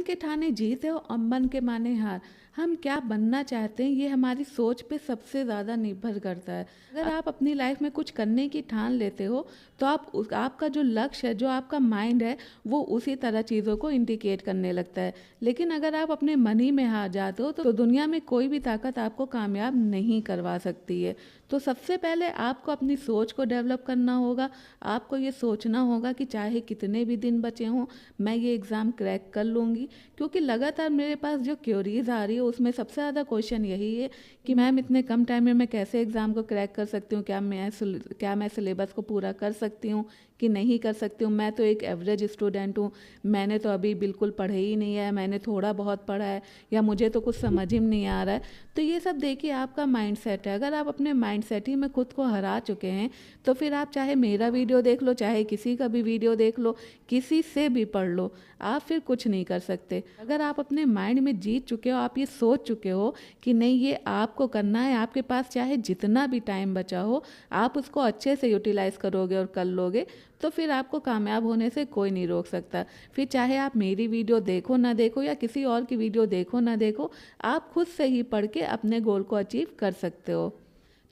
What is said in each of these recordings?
के ठाने जीत है और अम्बन के माने हार। हम क्या बनना चाहते हैं ये हमारी सोच पे सबसे ज़्यादा निर्भर करता है। अगर आप अपनी लाइफ में कुछ करने की ठान लेते हो तो आपका जो लक्ष्य है, जो आपका माइंड है, वो उसी तरह चीज़ों को इंडिकेट करने लगता है। लेकिन अगर आप अपने मन ही में हार जाते हो तो दुनिया में कोई भी ताकत आपको कामयाब नहीं करवा सकती है। तो सबसे पहले आपको अपनी सोच को डेवलप करना होगा। आपको ये सोचना होगा कि चाहे कितने भी दिन बचे हों, मैं ये एग्ज़ाम क्रैक कर लूँगी। क्योंकि लगातार मेरे पास जो क्वेरीज आ रही है उसमें सबसे ज़्यादा क्वेश्चन यही है कि मैम इतने कम टाइम में मैं कैसे एग्ज़ाम को क्रैक कर सकती हूँ, क्या मैं सिलेबस को पूरा कर सकती हूँ कि नहीं कर सकती हूँ। मैं तो एक एवरेज स्टूडेंट हूँ, मैंने तो अभी बिल्कुल पढ़े ही नहीं है, मैंने थोड़ा बहुत पढ़ा है, या मुझे तो कुछ समझ ही नहीं आ रहा है। तो ये सब देखिए आपका माइंड सेट है। अगर आप अपने माइंड सेट ही में खुद को हरा चुके हैं तो फिर आप चाहे मेरा वीडियो देख लो, चाहे किसी का भी वीडियो देख लो, किसी से भी पढ़ लो, आप फिर कुछ नहीं कर सकते। अगर आप अपने माइंड में जीत चुके हो, आप ये सोच चुके हो कि नहीं ये आपको करना है, आपके पास चाहे जितना भी टाइम बचा हो आप उसको अच्छे से यूटिलाइज करोगे और कर लोगे, तो फिर आपको कामयाब होने से कोई नहीं रोक सकता। फिर चाहे आप मेरी वीडियो देखो ना देखो या किसी और की वीडियो देखो ना देखो, आप खुद से ही पढ़ के अपने गोल को अचीव कर सकते हो।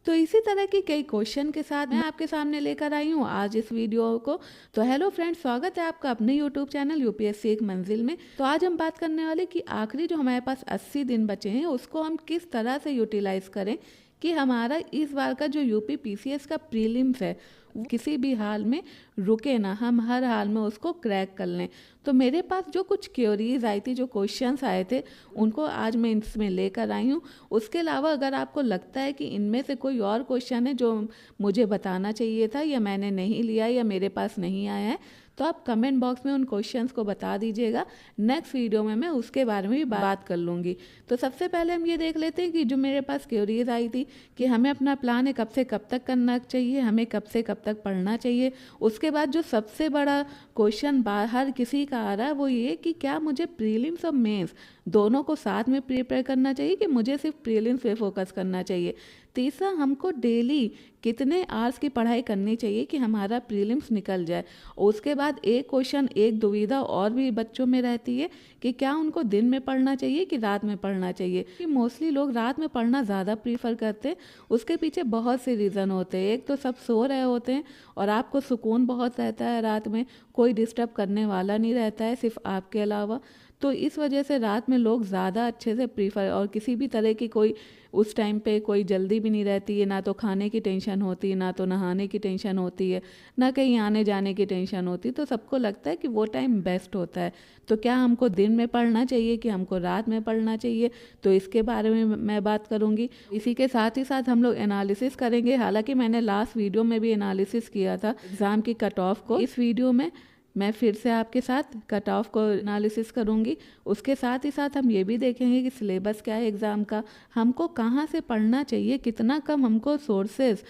तो इसी तरह की कई क्वेश्चन के साथ मैं आपके सामने लेकर आई हूँ आज इस वीडियो को। तो हेलो फ्रेंड्स, स्वागत है आपका अपने यूट्यूब चैनल यूपीएससी एक मंजिल में। तो आज हम बात करने वाले कि आखिरी जो हमारे पास 80 दिन बचे हैं उसको हम किस तरह से यूटिलाइज करें कि हमारा इस बार का जो यूपी पीसीएस का प्रीलिम्स है वो किसी भी हाल में रुके ना, हम हर हाल में उसको क्रैक कर लें। तो मेरे पास जो कुछ क्वेरीज आई थी, जो क्वेश्चंस आए थे, उनको आज मैं इसमें लेकर आई हूँ। उसके अलावा अगर आपको लगता है कि इनमें से कोई और क्वेश्चन है जो मुझे बताना चाहिए था या मैंने नहीं लिया या मेरे पास नहीं आया है, तो आप कमेंट बॉक्स में उन क्वेश्चंस को बता दीजिएगा। नेक्स्ट वीडियो में मैं उसके बारे में भी बात कर लूँगी। तो सबसे पहले हम ये देख लेते हैं कि जो मेरे पास क्वेरीज आई थी कि हमें अपना प्लान है कब से कब तक करना चाहिए, हमें कब से कब तक पढ़ना चाहिए। उसके बाद जो सबसे बड़ा क्वेश्चन बाहर किसी का आ रहा है वो ये कि क्या मुझे प्रीलिम्स और मेंस दोनों को साथ में प्रिपेयर करना चाहिए कि मुझे सिर्फ प्रीलिम्स पे फोकस करना चाहिए। तीसरा, हमको डेली कितने आवर्स की पढ़ाई करनी चाहिए कि हमारा प्रीलिम्स निकल जाए। उसके बाद एक क्वेश्चन, एक दुविधा और भी बच्चों में रहती है कि क्या उनको दिन में पढ़ना चाहिए कि रात में पढ़ना चाहिए। कि मोस्टली लोग रात में पढ़ना ज़्यादा प्रीफर करते हैं। उसके पीछे बहुत से रीज़न होते हैं। एक तो सब सो रहे होते हैं और आपको सुकून बहुत रहता है रात में, कोई डिस्टर्ब करने वाला नहीं रहता है सिर्फ आपके अलावा। तो इस वजह से रात में लोग ज़्यादा अच्छे से प्रीफर, और किसी भी तरह की कोई उस टाइम पे कोई जल्दी भी नहीं रहती है, ना तो खाने की टेंशन होती है, ना तो नहाने की टेंशन होती है, ना कहीं आने जाने की टेंशन होती। तो सबको लगता है कि वो टाइम बेस्ट होता है। तो क्या हमको दिन में पढ़ना चाहिए कि हमको रात में पढ़ना चाहिए, तो इसके बारे में मैं बात करूँगी। इसी के साथ ही साथ हम लोग एनालिसिस करेंगे। हालांकि मैंने लास्ट वीडियो में भी एनालिसिस किया था एग्ज़ाम की कट ऑफ को। इस वीडियो में मैं फिर से आपके साथ कट ऑफ को एनालिसिस करूंगी। उसके साथ ही साथ हम ये भी देखेंगे कि सिलेबस क्या है एग्ज़ाम का, हमको कहाँ से पढ़ना चाहिए, कितना कम हमको सोर्सेज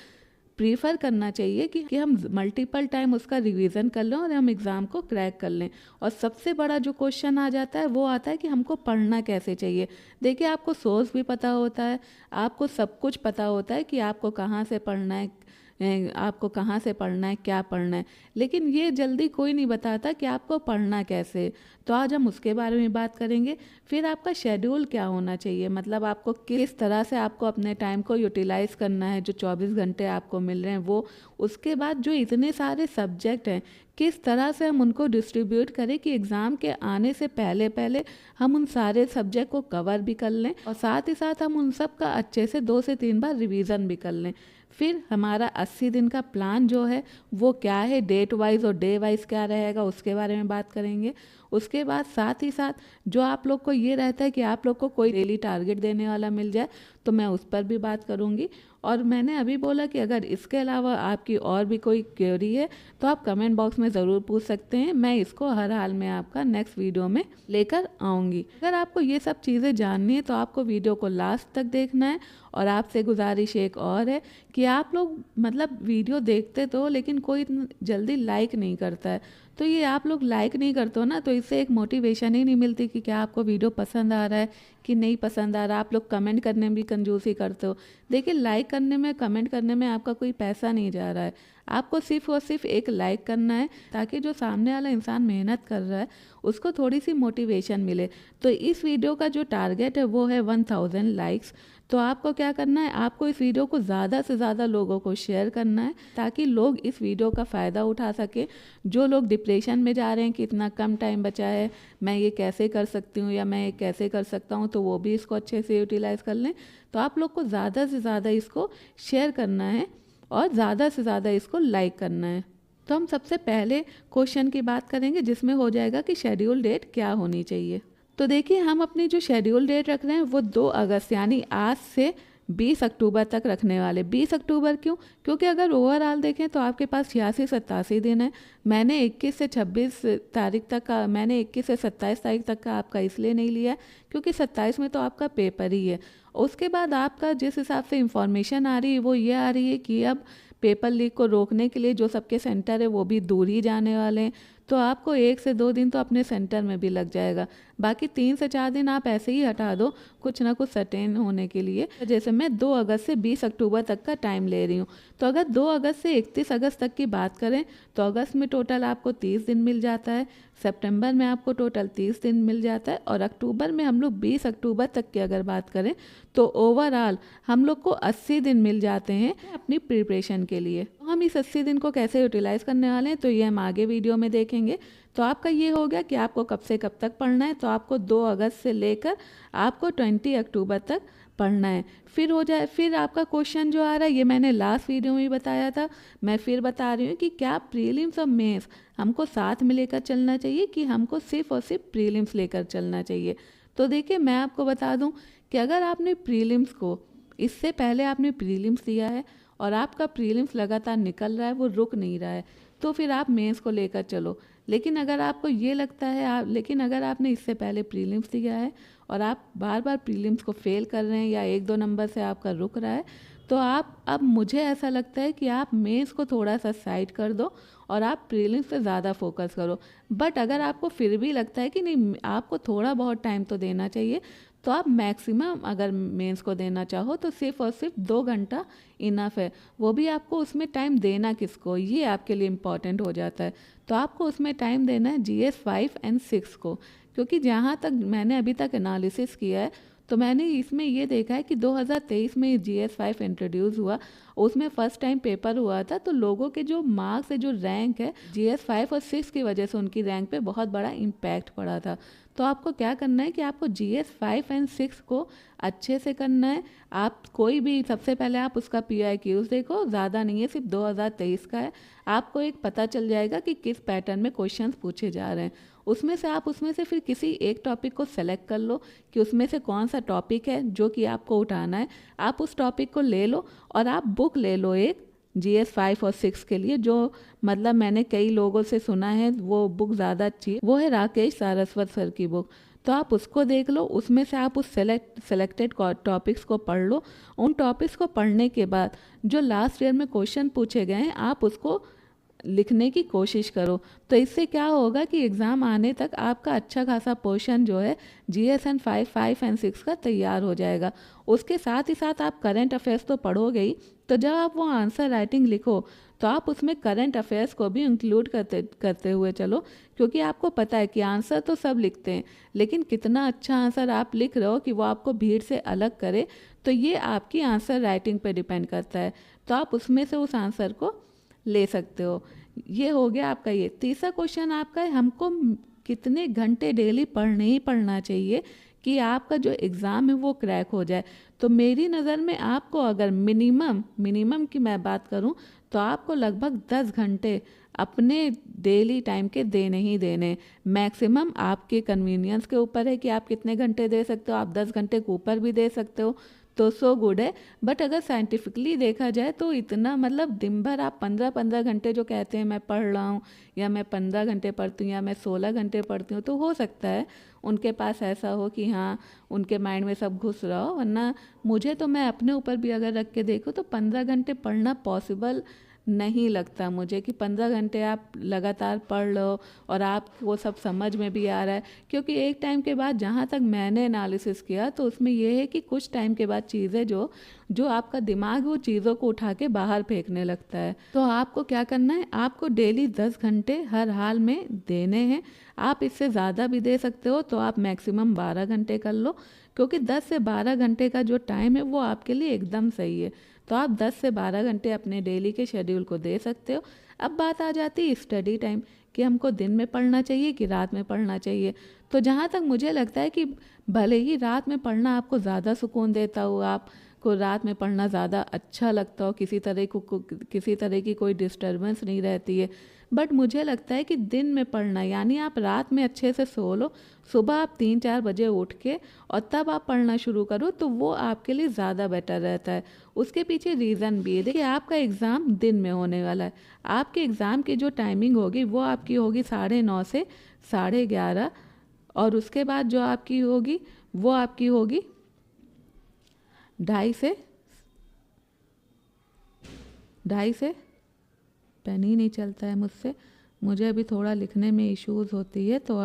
प्रीफर करना चाहिए कि हम मल्टीपल टाइम उसका रिवीजन कर लें और हम एग्ज़ाम को क्रैक कर लें। और सबसे बड़ा जो क्वेश्चन आ जाता है वो आता है कि हमको पढ़ना कैसे चाहिए। देखिए, आपको सोर्स भी पता होता है, आपको सब कुछ पता होता है कि आपको कहाँ से पढ़ना है, आपको कहाँ से पढ़ना है, क्या पढ़ना है, लेकिन ये जल्दी कोई नहीं बताता कि आपको पढ़ना कैसे। तो आज हम उसके बारे में बात करेंगे। फिर आपका शेड्यूल क्या होना चाहिए, मतलब आपको किस तरह से आपको अपने टाइम को यूटिलाइज करना है, जो 24 घंटे आपको मिल रहे हैं वो। उसके बाद जो इतने सारे सब्जेक्ट हैं, किस तरह से हम उनको डिस्ट्रीब्यूट करें कि एग्ज़ाम के आने से पहले पहले हम उन सारे सब्जेक्ट को कवर भी कर लें और साथ ही साथ हम उन सब का अच्छे से 2 से 3 बार रिवीजन भी कर लें। फिर हमारा 80 दिन का प्लान जो है वो क्या है, डेट वाइज और डे वाइज क्या रहेगा, उसके बारे में बात करेंगे। उसके बाद साथ ही साथ जो आप लोग को ये रहता है कि आप लोग को कोई डेली टारगेट देने वाला मिल जाए, तो मैं उस पर भी बात करूँगी। और मैंने अभी बोला कि अगर इसके अलावा आपकी और भी कोई क्वेरी है तो आप कमेंट बॉक्स में ज़रूर पूछ सकते हैं। मैं इसको हर हाल में आपका नेक्स्ट वीडियो में लेकर आऊँगी। अगर आपको ये सब चीज़ें जाननी है तो आपको वीडियो को लास्ट तक देखना है। और आपसे गुजारिश एक और है कि आप लोग मतलब वीडियो देखते तो लेकिन कोई इतना जल्दी लाइक नहीं करता है। तो ये आप लोग लाइक नहीं करते हो ना, तो इससे एक मोटिवेशन ही नहीं मिलती कि क्या आपको वीडियो पसंद आ रहा है कि नहीं पसंद आ रहा। आप लोग कमेंट करने में भी कंजूसी करते हो। देखिए, लाइक करने में, कमेंट करने में आपका कोई पैसा नहीं जा रहा है, आपको सिर्फ और सिर्फ एक लाइक करना है, ताकि जो सामने वाला इंसान मेहनत कर रहा है उसको थोड़ी सी मोटिवेशन मिले। तो इस वीडियो का जो टारगेट है वो है 1000 लाइक्स। तो आपको क्या करना है, आपको इस वीडियो को ज़्यादा से ज़्यादा लोगों को शेयर करना है, ताकि लोग इस वीडियो का फ़ायदा उठा सके। जो लोग डिप्रेशन में जा रहे हैं कि इतना कम टाइम बचा है, मैं ये कैसे कर सकती हूँ या मैं ये कैसे कर सकता हूँ, तो वो भी इसको अच्छे से यूटिलाइज़ कर लें। तो आप लोग को ज़्यादा से ज़्यादा इसको शेयर करना है और ज़्यादा से ज़्यादा इसको लाइक करना है। तो हम सबसे पहले क्वेश्चन की बात करेंगे, जिसमें हो जाएगा कि शेड्यूल डेट क्या होनी चाहिए। तो देखिए, हम अपनी जो शेड्यूल डेट रख रहे हैं वो 2 अगस्त यानी आज से 20 अक्टूबर तक रखने वाले। 20 अक्टूबर क्यों? क्योंकि अगर ओवरऑल देखें तो आपके पास 86-87 दिन है। मैंने 21 से 26 तारीख तक का, मैंने 21 से 27 तारीख तक का आपका इसलिए नहीं लिया क्योंकि 27 में तो आपका पेपर ही है। उसके बाद आपका जिस हिसाब से इंफॉर्मेशन आ रही है वो ये आ रही है कि अब पेपर लीक को रोकने के लिए जो सबके सेंटर है वो भी दूर ही जाने वाले हैं। तो आपको 1 से 2 दिन तो अपने सेंटर में भी लग जाएगा। बाकी 3 से 4 दिन आप ऐसे ही हटा दो कुछ ना कुछ सर्टेन होने के लिए। जैसे मैं 2 अगस्त से 20 अक्टूबर तक का टाइम ले रही हूँ। तो अगर 2 अगस्त से 31 अगस्त तक की बात करें तो अगस्त में टोटल आपको 30 दिन मिल जाता है, सितंबर में आपको टोटल 30 दिन मिल जाता है, और अक्टूबर में हम लोग 20 अक्टूबर तक की अगर बात करें तो ओवरऑल हम लोग को 80 दिन मिल जाते हैं अपनी प्रिपरेशन के लिए। तो हम इस 80 दिन को कैसे यूटिलाइज़ करने वाले हैं तो ये हम आगे वीडियो में देखेंगे। तो आपका ये हो गया कि आपको कब से कब तक पढ़ना है। तो आपको 2 अगस्त से लेकर आपको 20 अक्टूबर तक पढ़ना है। फिर आपका क्वेश्चन जो आ रहा है, ये मैंने लास्ट वीडियो में ही बताया था, मैं फिर बता रही हूँ कि क्या प्रीलिम्स और मेंस हमको साथ में लेकर चलना चाहिए कि हमको सिर्फ और सिर्फ प्रीलिम्स लेकर चलना चाहिए। तो देखिए, मैं आपको बता दूं कि अगर आपने प्रीलिम्स को, इससे पहले आपने प्रीलिम्स दिया है और आपका प्रीलिम्स लगातार निकल रहा है, वो रुक नहीं रहा है, तो फिर आप मेंस को लेकर चलो। लेकिन अगर आपको ये लगता है लेकिन अगर आपने इससे पहले प्रीलिम्स दिया है और आप बार बार प्रीलिम्स को फेल कर रहे हैं या 1-2 नंबर से आपका रुक रहा है, तो आप, अब मुझे ऐसा लगता है कि आप मेंस को थोड़ा सा साइड कर दो और आप प्रीलिम्स पे ज़्यादा फोकस करो। बट अगर आपको फिर भी लगता है कि नहीं, आपको थोड़ा बहुत टाइम तो देना चाहिए, तो आप मैक्सिमम अगर मेंस को देना चाहो तो सिर्फ और सिर्फ 2 घंटा इनफ है। वो भी आपको उसमें टाइम देना किसको, ये आपके लिए इम्पॉर्टेंट हो जाता है। तो आपको उसमें टाइम देना है GS 5 एंड 6 को, क्योंकि जहाँ तक मैंने अभी तक एनालिसिस किया है तो मैंने इसमें ये देखा है कि 2023 में GS 5 इंट्रोड्यूस हुआ, उसमें फर्स्ट टाइम पेपर हुआ था, तो लोगों के जो मार्क्स है, जो रैंक है, GS 5 और 6 की वजह से उनकी रैंक पे बहुत बड़ा इम्पैक्ट पड़ा था। तो आपको क्या करना है कि आपको GS 5 एंड 6 को अच्छे से करना है। आप कोई भी, सबसे पहले आप उसका PIQs देखो, ज़्यादा नहीं है, सिर्फ 2023 का है। आपको एक पता चल जाएगा कि किस पैटर्न में क्वेश्चंस पूछे जा रहे हैं। उसमें से फिर किसी एक टॉपिक को सेलेक्ट कर लो कि उसमें से कौन सा टॉपिक है जो कि आपको उठाना है। आप उस टॉपिक को ले लो और आप बुक ले लो एक GS 5 और 6 के लिए, जो मतलब मैंने कई लोगों से सुना है वो बुक ज़्यादा अच्छी है, वो है राकेश सारस्वत सर की बुक। तो आप उसको देख लो, उसमें से आप उस सेलेक्टेड टॉपिक्स को पढ़ लो। उन टॉपिक्स को पढ़ने के बाद जो लास्ट ईयर में क्वेश्चन पूछे गए हैं आप उसको लिखने की कोशिश करो। तो इससे क्या होगा कि एग्ज़ाम आने तक आपका अच्छा खासा पोर्शन जो है GS 5 एंड 6 का तैयार हो जाएगा। उसके साथ ही साथ आप करंट अफेयर्स तो पढ़ोगे ही, तो जब आप वो आंसर राइटिंग लिखो तो आप उसमें करंट अफेयर्स को भी इंक्लूड करते हुए चलो, क्योंकि आपको पता है कि आंसर तो सब लिखते हैं, लेकिन कितना अच्छा आंसर आप लिख रहे हो कि वो आपको भीड़ से अलग करे, तो ये आपकी आंसर राइटिंग पे डिपेंड करता है। तो आप उसमें से उस आंसर को ले सकते हो। ये हो गया आपका। ये तीसरा क्वेश्चन आपका है, हमको कितने घंटे डेली पढ़ने ही पढ़ना चाहिए कि आपका जो एग्ज़ाम है वो क्रैक हो जाए। तो मेरी नज़र में आपको अगर मिनिमम की मैं बात करूं तो आपको लगभग 10 घंटे अपने डेली टाइम के देने ही देने। मैक्सिमम आपके कन्वीनियंस के ऊपर है कि आप कितने घंटे दे सकते हो। आप 10 घंटे के ऊपर भी दे सकते हो तो सो गुड है। बट अगर साइंटिफिकली देखा जाए तो इतना, मतलब दिन भर आप 15-15 घंटे जो कहते हैं मैं पढ़ रहा हूँ, या मैं 15 घंटे पढ़ती हूँ, या मैं 16 घंटे पढ़ती हूँ, तो हो सकता है उनके पास ऐसा हो कि हाँ उनके माइंड में सब घुस रहा हो। वरना मुझे तो, मैं अपने ऊपर भी अगर रख के देखूँ तो 15 घंटे पढ़ना पॉसिबल नहीं लगता मुझे कि 15 घंटे आप लगातार पढ़ लो और आपको सब समझ में भी आ रहा है, क्योंकि एक टाइम के बाद जहाँ तक मैंने एनालिसिस किया तो उसमें ये है कि कुछ टाइम के बाद चीज़ें जो जो आपका दिमाग वो चीज़ों को उठा के बाहर फेंकने लगता है। तो आपको क्या करना है, आपको डेली 10 घंटे हर हाल में देने हैं। आप इससे ज़्यादा भी दे सकते हो, तो आप मैक्सिमम 12 घंटे कर लो, क्योंकि 10 से 12 घंटे का जो टाइम है वो आपके लिए एकदम सही है। तो आप 10 से 12 घंटे अपने डेली के शेड्यूल को दे सकते हो। अब बात आ जाती है स्टडी टाइम कि हमको दिन में पढ़ना चाहिए कि रात में पढ़ना चाहिए। तो जहाँ तक मुझे लगता है कि भले ही रात में पढ़ना आपको ज़्यादा सुकून देता हो, आपको रात में पढ़ना ज़्यादा अच्छा लगता हो, किसी तरह की कोई डिस्टर्बेंस नहीं रहती है, बट मुझे लगता है कि दिन में पढ़ना, यानी आप रात में अच्छे से सो लो, सुबह आप 3-4 बजे उठ के और तब आप पढ़ना शुरू करो, तो वो आपके लिए ज़्यादा बेटर रहता है। उसके पीछे रीज़न भी है। देखिए, आपका एग्ज़ाम दिन में होने वाला है। आपके एग्ज़ाम की जो टाइमिंग होगी वो आपकी होगी 9:30 से 11:30, और उसके बाद जो आपकी होगी वो आपकी होगी 2:30 से पेन ही नहीं चलता है मुझसे, मुझे अभी थोड़ा लिखने में इश्यूज़ होती है, तो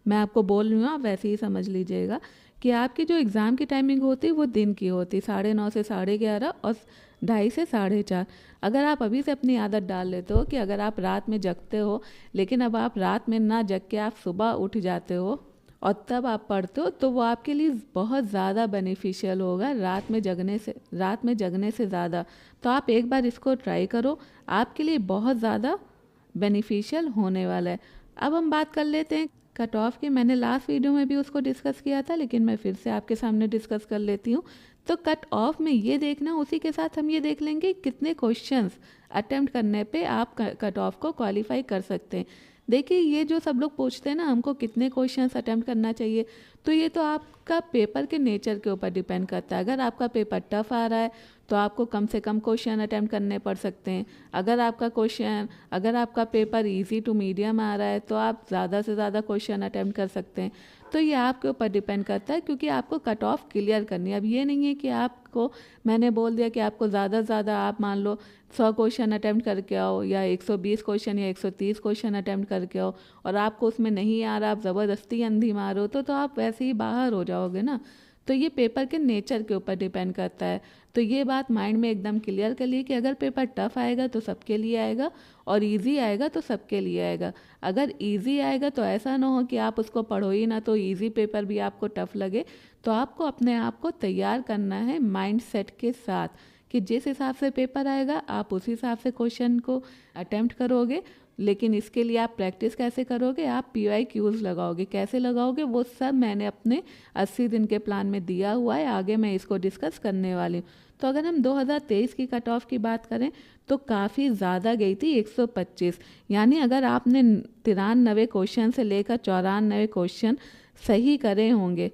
मैं आपको बोल रही हूँ, आप वैसे ही समझ लीजिएगा कि आपकी जो एग्ज़ाम की टाइमिंग होती है वो दिन की होती है, 9:30 से 11:30 और 2:30 से 4:30। अगर आप अभी से अपनी आदत डाल लेते हो कि अगर आप रात में जगते हो, लेकिन अब आप रात में ना जग के आप सुबह उठ जाते हो और तब आप पढ़ते हो, तो वो आपके लिए बहुत ज़्यादा बेनिफिशियल होगा रात में जगने से ज़्यादा। तो आप एक बार इसको ट्राई करो, आपके लिए बहुत ज़्यादा बेनिफिशियल होने वाला है। अब हम बात कर लेते हैं कट ऑफ की। मैंने लास्ट वीडियो में भी उसको डिस्कस किया था, लेकिन मैं फिर से आपके सामने डिस्कस कर लेती हूँ। तो कट ऑफ में ये देखना, उसी के साथ हम ये देख लेंगे कितने क्वेश्चंस अटेम्प्ट करने पे आप कट ऑफ को क्वालिफाई कर सकते हैं। देखिए, ये जो सब लोग पूछते हैं ना हमको कितने क्वेश्चंस अटेम्प्ट करना चाहिए, तो ये तो आपका पेपर के नेचर के ऊपर डिपेंड करता है। अगर आपका पेपर टफ आ रहा है तो आपको कम से कम क्वेश्चन अटेम्प्ट करने पड़ सकते हैं। अगर आपका पेपर इजी टू मीडियम आ रहा है तो आप ज़्यादा से ज़्यादा क्वेश्चन अटेम्प्ट कर सकते हैं। तो ये आपके ऊपर डिपेंड करता है, क्योंकि आपको कट ऑफ क्लियर करनी है। अब ये नहीं है कि मैंने बोल दिया कि आपको ज़्यादा से ज़्यादा आप मान लो 100 क्वेश्चन अटेम्प्ट करके आओ, या 120 क्वेश्चन या 130 क्वेश्चन अटेम्प्ट करके आओ, और आपको उसमें नहीं आ रहा, आप ज़बरदस्ती अंधी मारो, तो आप वैसे ही बाहर हो जाओगे ना। तो ये पेपर के नेचर के ऊपर डिपेंड करता है। तो ये बात माइंड में एकदम क्लियर कर लिए कि अगर पेपर टफ आएगा तो सबके लिए आएगा, और इजी आएगा तो सबके लिए आएगा। अगर इजी आएगा तो ऐसा ना हो कि आप उसको पढ़ो ही ना, तो इजी पेपर भी आपको टफ लगे। तो आपको अपने आप को तैयार करना है माइंड सेट के साथ कि जिस हिसाब से पेपर आएगा आप उस हिसाब से क्वेश्चन को अटेम्प्ट करोगे। लेकिन इसके लिए आप प्रैक्टिस कैसे करोगे, आप PYQs लगाओगे। कैसे लगाओगे वो सब मैंने अपने 80 दिन के प्लान में दिया हुआ है, आगे मैं इसको डिस्कस करने वाली हूँ। तो अगर हम 2023 की कट ऑफ की बात करें तो काफ़ी ज़्यादा गई थी, 125। यानी अगर आपने 93 क्वेश्चन से लेकर 94 क्वेश्चन सही करे होंगे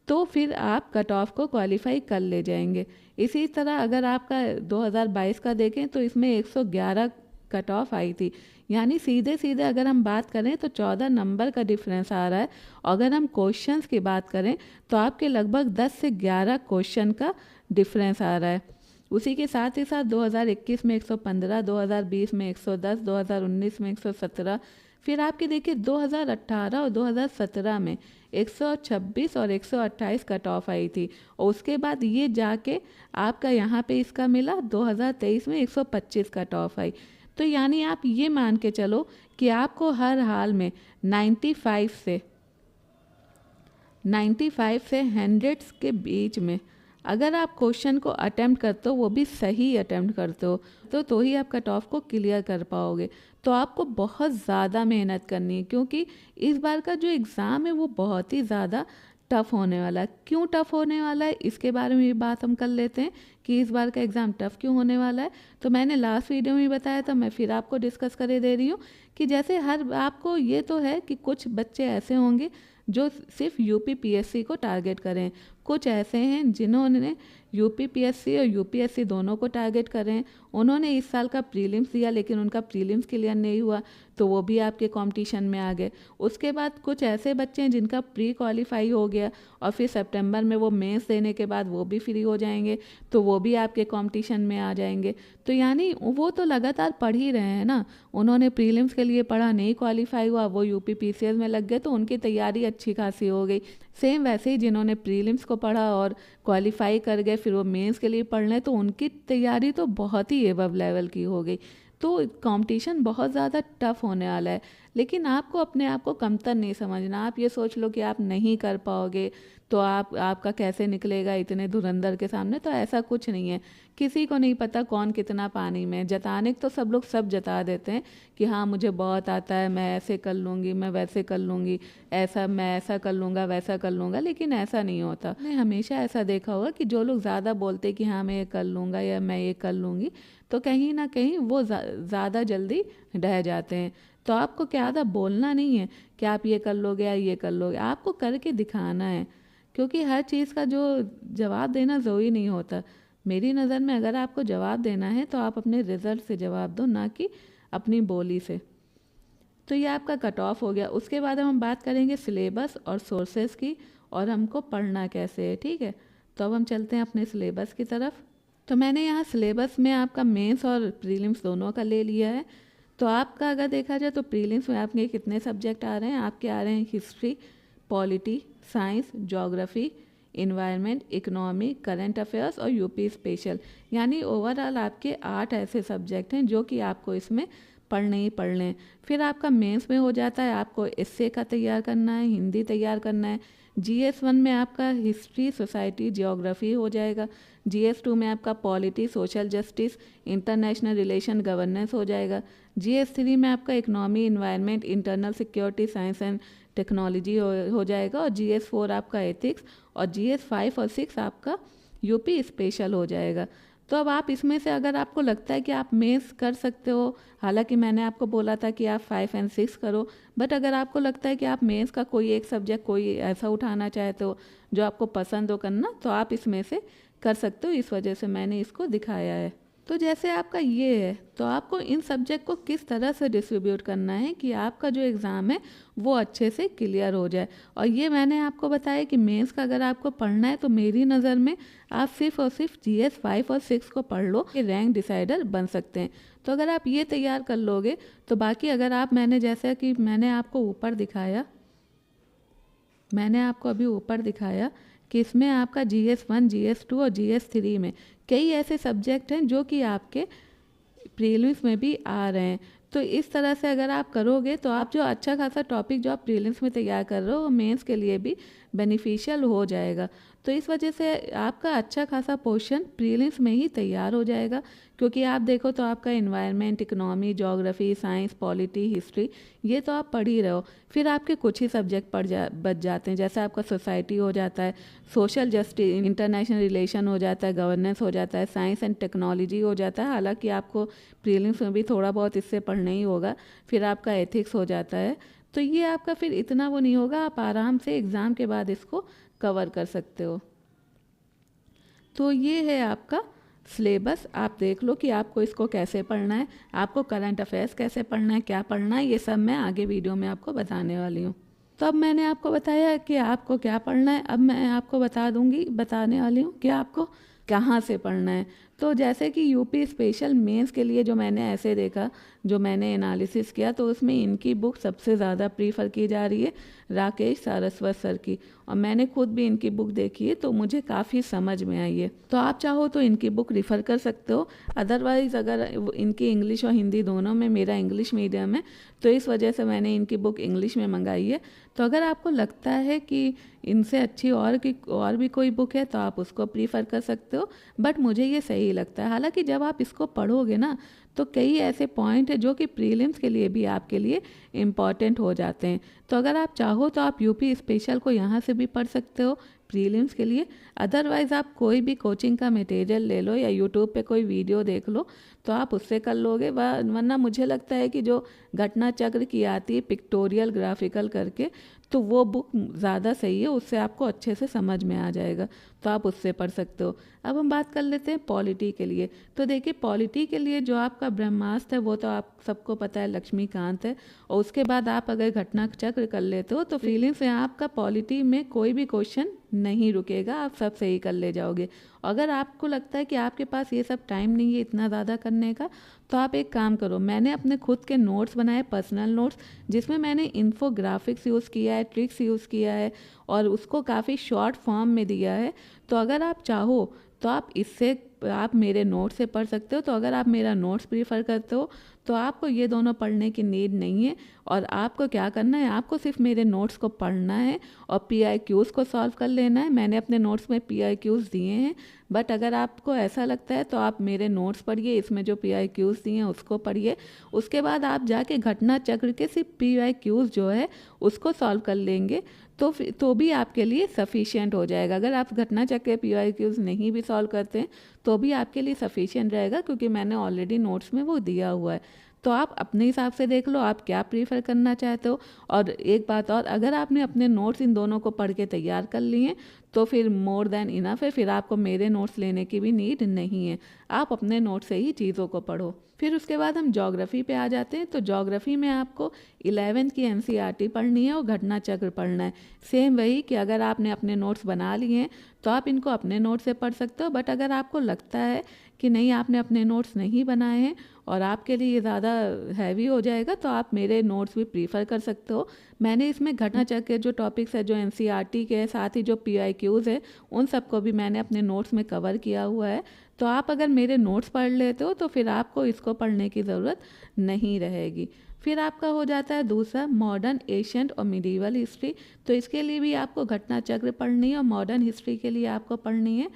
तो फिर आप कट ऑफ को क्वालिफाई कर ले जाएंगे। इसी तरह अगर आपका 2022 का देखें तो इसमें 111 कट ऑफ आई थी, यानी सीधे सीधे अगर हम बात करें तो 14 नंबर का डिफरेंस आ रहा है। अगर हम क्वेश्चंस की बात करें तो आपके लगभग 10 से 11 क्वेश्चन का डिफरेंस आ रहा है। उसी के साथ ही साथ 2021 में 115, 2020 में 110, 2019 में 117, फिर आपके देखिए 2018 और 2017 में 126 और 128 कट ऑफ आई थी, और उसके बाद ये जाके आपका यहाँ पे इसका मिला 2023 में 125 कट ऑफ आई। तो यानी आप ये मान के चलो कि आपको हर हाल में 95 से 100 के बीच में अगर आप क्वेश्चन को अटेम्प्ट करते हो, वो भी सही अटेम्प्ट करते हो, तो ही आप कट ऑफ को क्लियर कर पाओगे। तो आपको बहुत ज़्यादा मेहनत करनी है, क्योंकि इस बार का जो एग्ज़ाम है वो बहुत ही ज़्यादा टफ़ होने वाला है। क्यों टफ़ होने वाला है इसके बारे में भी बात हम कर लेते हैं कि इस बार का एग्ज़ाम टफ़ क्यों होने वाला है। तो मैंने लास्ट वीडियो में बताया था, मैं फिर आपको डिस्कस करे दे रही हूँ कि जैसे आपको ये तो है कि कुछ बच्चे ऐसे होंगे जो सिर्फ UP PSC को टारगेट करें, कुछ ऐसे हैं जिन्होंने यूपी पीएससी और यूपीएससी दोनों को टारगेट कर रहे हैं। उन्होंने इस साल का प्रीलिम्स दिया लेकिन उनका प्रीलिम्स क्लियर नहीं हुआ, तो वो भी आपके कंपटीशन में आ गए। उसके बाद कुछ ऐसे बच्चे हैं जिनका प्री क्वालिफाई हो गया और फिर सितंबर में वो मेंस देने के बाद वो भी फ्री हो जाएंगे, तो वो भी आपके कंपटीशन में आ जाएंगे। तो यानी वो तो लगातार पढ़ ही रहे हैं ना। उन्होंने प्रीलिम्स के लिए पढ़ा, नहीं क्वालिफाई हुआ, वो यूपी पीसीएस में लग गए, तो उनकी तैयारी अच्छी खासी हो गई। सेम वैसे ही जिन्होंने प्रीलिम्स को पढ़ा और क्वालिफाई कर गए, फिर वो मेंस के लिए पढ़ लें, तो उनकी तैयारी तो बहुत ही एबव लेवल की हो गई। तो कंपटीशन बहुत ज़्यादा टफ होने वाला है। लेकिन आपको अपने आप को कमतर नहीं समझना। आप ये सोच लो कि आप नहीं कर पाओगे तो आपका कैसे निकलेगा इतने धुरंधर के सामने, तो ऐसा कुछ नहीं है। किसी को नहीं पता कौन कितना पानी में है। जताने तो सब लोग सब जता देते हैं कि हाँ मुझे बहुत आता है, मैं ऐसे कर लूँगी, मैं वैसे कर लूँगी, मैं ऐसा कर लूँगा, वैसा कर लूँगा, लेकिन ऐसा नहीं होता। मैंने हमेशा ऐसा देखा होगा कि जो लोग ज़्यादा बोलते कि हाँ मैं ये कर लूँगा या मैं ये कर लूँगी, तो कहीं ना कहीं वो ज़्यादा जल्दी ढह जाते हैं। तो आपको क्या था, बोलना नहीं है कि आप ये कर लोगे या ये कर लोगे, आपको करके दिखाना है। क्योंकि हर चीज़ का जो जवाब देना ज़रूरी नहीं होता। मेरी नज़र में अगर आपको जवाब देना है तो आप अपने रिज़ल्ट से जवाब दो, ना कि अपनी बोली से। तो ये आपका कट ऑफ हो गया। उसके बाद हम बात करेंगे सिलेबस और सोर्सेज की, और हमको पढ़ना कैसे है, ठीक है। तो अब हम चलते हैं अपने सिलेबस की तरफ। तो मैंने यहाँ सिलेबस में आपका मेंस और प्रीलिम्स दोनों का ले लिया है। तो आपका अगर देखा जाए तो प्रीलिम्स में आपके कितने सब्जेक्ट आ रहे हैं, आपके आ रहे हैं history, polity, science, geography, environment, economy, current affairs और यूपी स्पेशल। यानी ओवरऑल आपके 8 ऐसे सब्जेक्ट हैं जो कि आपको इसमें पढ़ने ही पढ़ने हैं। फिर आपका मेंस में हो जाता है, आपको एस्से का तैयार करना है, हिंदी तैयार करना है। GS1 में आपका हिस्ट्री, सोसाइटी, जियोग्राफी हो जाएगा। GS2 में आपका polity, social justice, international relation, governance हो जाएगा। GS3 में आपका economy, environment, internal security, science and technology हो जाएगा। और GS4 आपका एथिक्स, और GS5 और 6 आपका यूपी स्पेशल हो जाएगा। तो अब आप इसमें से अगर आपको लगता है कि आप मेंस कर सकते हो, हालांकि मैंने आपको बोला था कि आप 5 और 6 करो, बट अगर आपको लगता है कि आप मेंस का कोई एक सब्जेक्ट कोई ऐसा उठाना चाहते हो जो आपको पसंद हो करना, तो आप इसमें से कर सकते हो। इस वजह से मैंने इसको दिखाया है। तो जैसे आपका ये है, तो आपको इन सब्जेक्ट को किस तरह से डिस्ट्रीब्यूट करना है कि आपका जो एग्ज़ाम है वो अच्छे से क्लियर हो जाए। और ये मैंने आपको बताया कि मेंस का अगर आपको पढ़ना है तो मेरी नज़र में आप सिर्फ और सिर्फ GS5 और 6 को पढ़ लो, कि रैंक डिसाइडर बन सकते हैं। तो अगर आप ये तैयार कर लोगे तो बाकी अगर मैंने जैसा कि मैंने आपको अभी ऊपर दिखाया कि इसमें आपका GS1, GS2 और GS3 में कई ऐसे सब्जेक्ट हैं जो कि आपके प्रीलिम्स में भी आ रहे हैं। तो इस तरह से अगर आप करोगे तो आप जो अच्छा खासा टॉपिक जो आप प्रीलिम्स में तैयार कर रहे हो वो मेंस के लिए भी बेनिफिशियल हो जाएगा। तो इस वजह से आपका अच्छा खासा पोर्शन प्रीलिम्स में ही तैयार हो जाएगा। क्योंकि आप देखो तो आपका environment, economy, geography, science, polity, history, ये तो आप पढ़ ही रहे हो। फिर आपके कुछ ही सब्जेक्ट बच जाते हैं, जैसे आपका सोसाइटी हो जाता है, सोशल जस्टिस, इंटरनेशनल रिलेशन हो जाता है, गवर्नेंस हो जाता है, साइंस एंड टेक्नोलॉजी हो जाता है। हालांकि आपको प्रीलिम्स में भी थोड़ा बहुत इससे पढ़ना ही होगा। फिर आपका एथिक्स हो जाता है। तो ये आपका फिर इतना वो नहीं होगा, आप आराम से एग्ज़ाम के बाद इसको कवर कर सकते हो। तो ये है आपका सिलेबस। आप देख लो कि आपको इसको कैसे पढ़ना है, आपको करंट अफेयर्स कैसे पढ़ना है, क्या पढ़ना है, ये सब मैं आगे वीडियो में आपको बताने वाली हूँ। तो अब मैंने आपको बताया कि आपको क्या पढ़ना है, अब मैं आपको बताने वाली हूँ कि आपको कहाँ से पढ़ना है। तो जैसे कि यूपी स्पेशल मेंस के लिए जो मैंने ऐसे देखा, जो मैंने एनालिसिस किया, तो उसमें इनकी बुक सबसे ज़्यादा प्रीफर की जा रही है, राकेश सारस्वत सर की। और मैंने खुद भी इनकी बुक देखी है तो मुझे काफ़ी समझ में आई है। तो आप चाहो तो इनकी बुक रिफ़र कर सकते हो। अदरवाइज़ अगर इनकी इंग्लिश और हिंदी दोनों में, मेरा इंग्लिश मीडियम है तो इस वजह से मैंने इनकी बुक इंग्लिश में मंगाई है। तो अगर आपको लगता है कि इनसे अच्छी और भी कोई बुक है तो आप उसको प्रीफर कर सकते हो, बट मुझे ये सही लगता है। हालांकि जब आप इसको पढ़ोगे ना तो कई ऐसे पॉइंट है जो कि प्रीलिम्स के लिए भी आपके लिए इम्पॉर्टेंट हो जाते हैं। तो अगर आप चाहो तो आप यूपी स्पेशल को यहाँ से भी पढ़ सकते हो प्रीलिम्स के लिए। अदरवाइज़ आप कोई भी कोचिंग का मटेरियल ले लो या यूट्यूब पे कोई वीडियो देख लो तो आप उससे कर लोगे। वरना मुझे लगता है कि जो घटना चक्र की आती है पिक्टोरियल ग्राफिकल करके, तो वो बुक ज़्यादा सही है, उससे आपको अच्छे से समझ में आ जाएगा, तो आप उससे पढ़ सकते हो। अब हम बात कर लेते हैं पॉलिटी के लिए। तो देखिए पॉलिटी के लिए जो आपका ब्रह्मास्त्र है वो तो आप सबको पता है लक्ष्मीकांत है, और उसके बाद आप अगर घटना चक्र कर लेते हो तो फीलिंग से आपका पॉलिटी में कोई भी क्वेश्चन नहीं रुकेगा, आप सब सही कर ले जाओगे। अगर आपको लगता है कि आपके पास ये सब टाइम नहीं है इतना ज़्यादा करने का, तो आप एक काम करो, मैंने अपने खुद के नोट्स बनाए, पर्सनल नोट्स, जिसमें मैंने इन्फोग्राफिक्स यूज़ किया है, ट्रिक्स यूज़ किया है, और उसको काफ़ी शॉर्ट फॉर्म में दिया है। तो अगर आप चाहो तो आप इससे आप मेरे नोट से पढ़ सकते हो। तो अगर आप मेरा नोट्स प्रीफर करते हो तो आपको ये दोनों पढ़ने की नीड नहीं है, और आपको क्या करना है, आपको सिर्फ मेरे नोट्स को पढ़ना है और PIQs को सॉल्व कर लेना है। मैंने अपने नोट्स में PIQs दिए हैं, बट अगर आपको ऐसा लगता है तो आप मेरे नोट्स पढ़िए, इसमें जो PIQs दिए हैं उसको पढ़िए। उसके बाद आप जाके घटना चक्र के सिर्फ PIQs जो है उसको सॉल्व कर लेंगे, तो भी आपके लिए सफिशिएंट हो जाएगा। अगर आप घटना चक्र के PIQs नहीं भी सॉल्व करते हैं तो भी आपके लिए सफिशिएंट रहेगा, क्योंकि मैंने ऑलरेडी नोट्स में वो दिया हुआ है। तो आप अपने हिसाब से देख लो आप क्या प्रीफर करना चाहते हो। और एक बात और, अगर आपने अपने नोट्स इन दोनों को पढ़ के तैयार कर लिए तो फिर मोर देन इनफ है, फिर आपको मेरे नोट्स लेने की भी नीड नहीं है, आप अपने नोट से ही चीज़ों को पढ़ो। फिर उसके बाद हम ज्योग्राफी पे आ जाते हैं। तो ज्योग्राफी में आपको 11th की NCERT पढ़नी है और घटना चक्र पढ़ना है। सेम वही कि अगर आपने अपने नोट्स बना लिए हैं तो आप इनको अपने नोट से पढ़ सकते हो, बट अगर आपको लगता है कि नहीं आपने अपने नोट्स नहीं बनाए हैं और आपके लिए ये ज़्यादा हैवी हो जाएगा, तो आप मेरे नोट्स भी प्रीफर कर सकते हो। मैंने इसमें घटना चक्र के जो टॉपिक्स है, जो NCERT के है, साथ ही जो PIQs है, उन सबको भी मैंने अपने नोट्स में कवर किया हुआ है। तो आप अगर मेरे नोट्स पढ़ लेते हो तो फिर आपको इसको पढ़ने की ज़रूरत नहीं रहेगी। फिर आपका हो जाता है दूसरा मॉडर्न, एशियंट और मिडीवल हिस्ट्री। तो इसके लिए भी आपको घटना चक्र पढ़नी है और मॉडर्न हिस्ट्री के लिए आपको पढ़नी है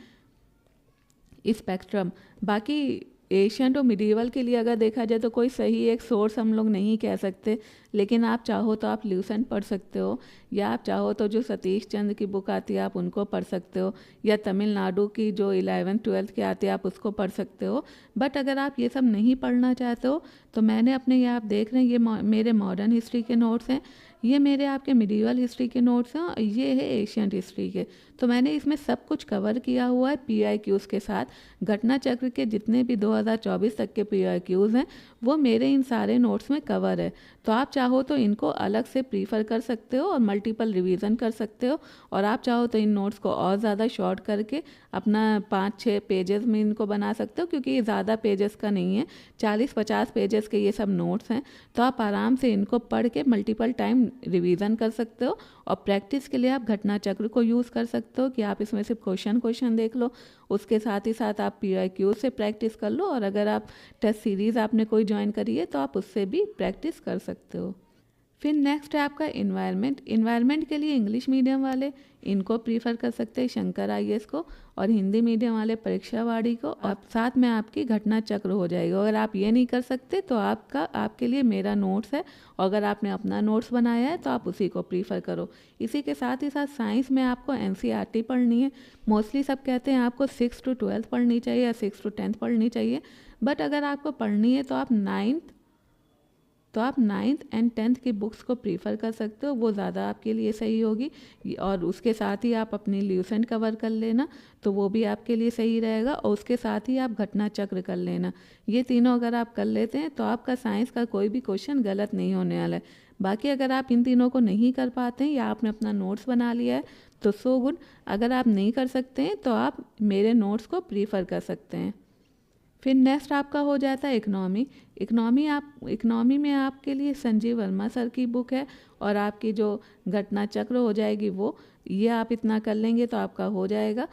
स्पेक्ट्रम। बाकी एशियंट और मिडीवल के लिए अगर देखा जाए तो कोई सही एक सोर्स हम लोग नहीं कह सकते, लेकिन आप चाहो तो आप ल्यूसेंट पढ़ सकते हो, या आप चाहो तो जो सतीश चंद्र की बुक आती है आप उनको पढ़ सकते हो, या तमिलनाडु की जो 11th 12th की आती है आप उसको पढ़ सकते हो। बट अगर आप ये सब नहीं पढ़ना चाहते हो तो मैंने अपने, ये आप देख रहे हैं, ये मेरे मॉडर्न हिस्ट्री के नोट्स हैं, ये मेरे आपके मिडीवल हिस्ट्री के नोट्स हैं, और ये है एशियंट हिस्ट्री के। तो मैंने इसमें सब कुछ कवर किया हुआ है PIQs के साथ। घटना चक्र के जितने भी 2024 तक के PIQs हैं वो मेरे इन सारे नोट्स में कवर है। तो आप चाहो तो इनको अलग से प्रीफर कर सकते हो और मल्टीपल रिवीजन कर सकते हो, और आप चाहो तो इन नोट्स को और ज़्यादा शॉर्ट करके अपना 5-6 पेजेस में इनको बना सकते हो, क्योंकि ये ज़्यादा पेजेस का नहीं है, 40-50 पेजेस के ये सब नोट्स हैं। तो आप आराम से इनको पढ़ के मल्टीपल टाइम रिवीजन कर सकते हो, और प्रैक्टिस के लिए आप घटना चक्र को यूज़ कर सकते हो कि आप इसमें सिर्फ क्वेश्चन देख लो, उसके साथ ही साथ आप PIQ से प्रैक्टिस कर लो, और अगर आप टेस्ट सीरीज़ आपने कोई ज्वाइन करी है तो आप उससे भी प्रैक्टिस कर सकते हो। फिर नेक्स्ट है आपका इन्वायरमेंट। इन्वायरमेंट के लिए इंग्लिश मीडियम वाले इनको प्रीफर कर सकते हैं, शंकर IAS को, और हिंदी मीडियम वाले परीक्षावाड़ी को, और साथ में आपकी घटना चक्र हो जाएगा। अगर आप ये नहीं कर सकते तो आपके लिए मेरा नोट्स है, और अगर आपने अपना नोट्स बनाया है तो आप उसी को प्रीफर करो। इसी के साथ ही साथ साइंस में आपको NCERT पढ़नी है। मोस्टली सब कहते हैं आपको 6 to 12th पढ़नी चाहिए या 6 to 10th पढ़नी चाहिए, बट अगर आपको पढ़नी है तो आप 9th एंड 10th की बुक्स को प्रीफर कर सकते हो, वो ज़्यादा आपके लिए सही होगी। और उसके साथ ही आप अपनी ल्यूसेंट कवर कर लेना, तो वो भी आपके लिए सही रहेगा, और उसके साथ ही आप घटना चक्र कर लेना। ये तीनों अगर आप कर लेते हैं तो आपका साइंस का कोई भी क्वेश्चन गलत नहीं होने वाला है। बाकी अगर आप इन तीनों को नहीं कर पाते हैं या आपने अपना नोट्स बना लिया है तो सो गुड, अगर आप नहीं कर सकते हैं तो आप मेरे नोट्स को प्रीफर कर सकते हैं। फिर नेक्स्ट आपका हो जाता है इकनॉमी। इकनॉमी में आपके लिए संजीव वर्मा सर की बुक है, और आपकी जो घटना चक्र हो जाएगी वो, ये आप इतना कर लेंगे तो आपका हो जाएगा।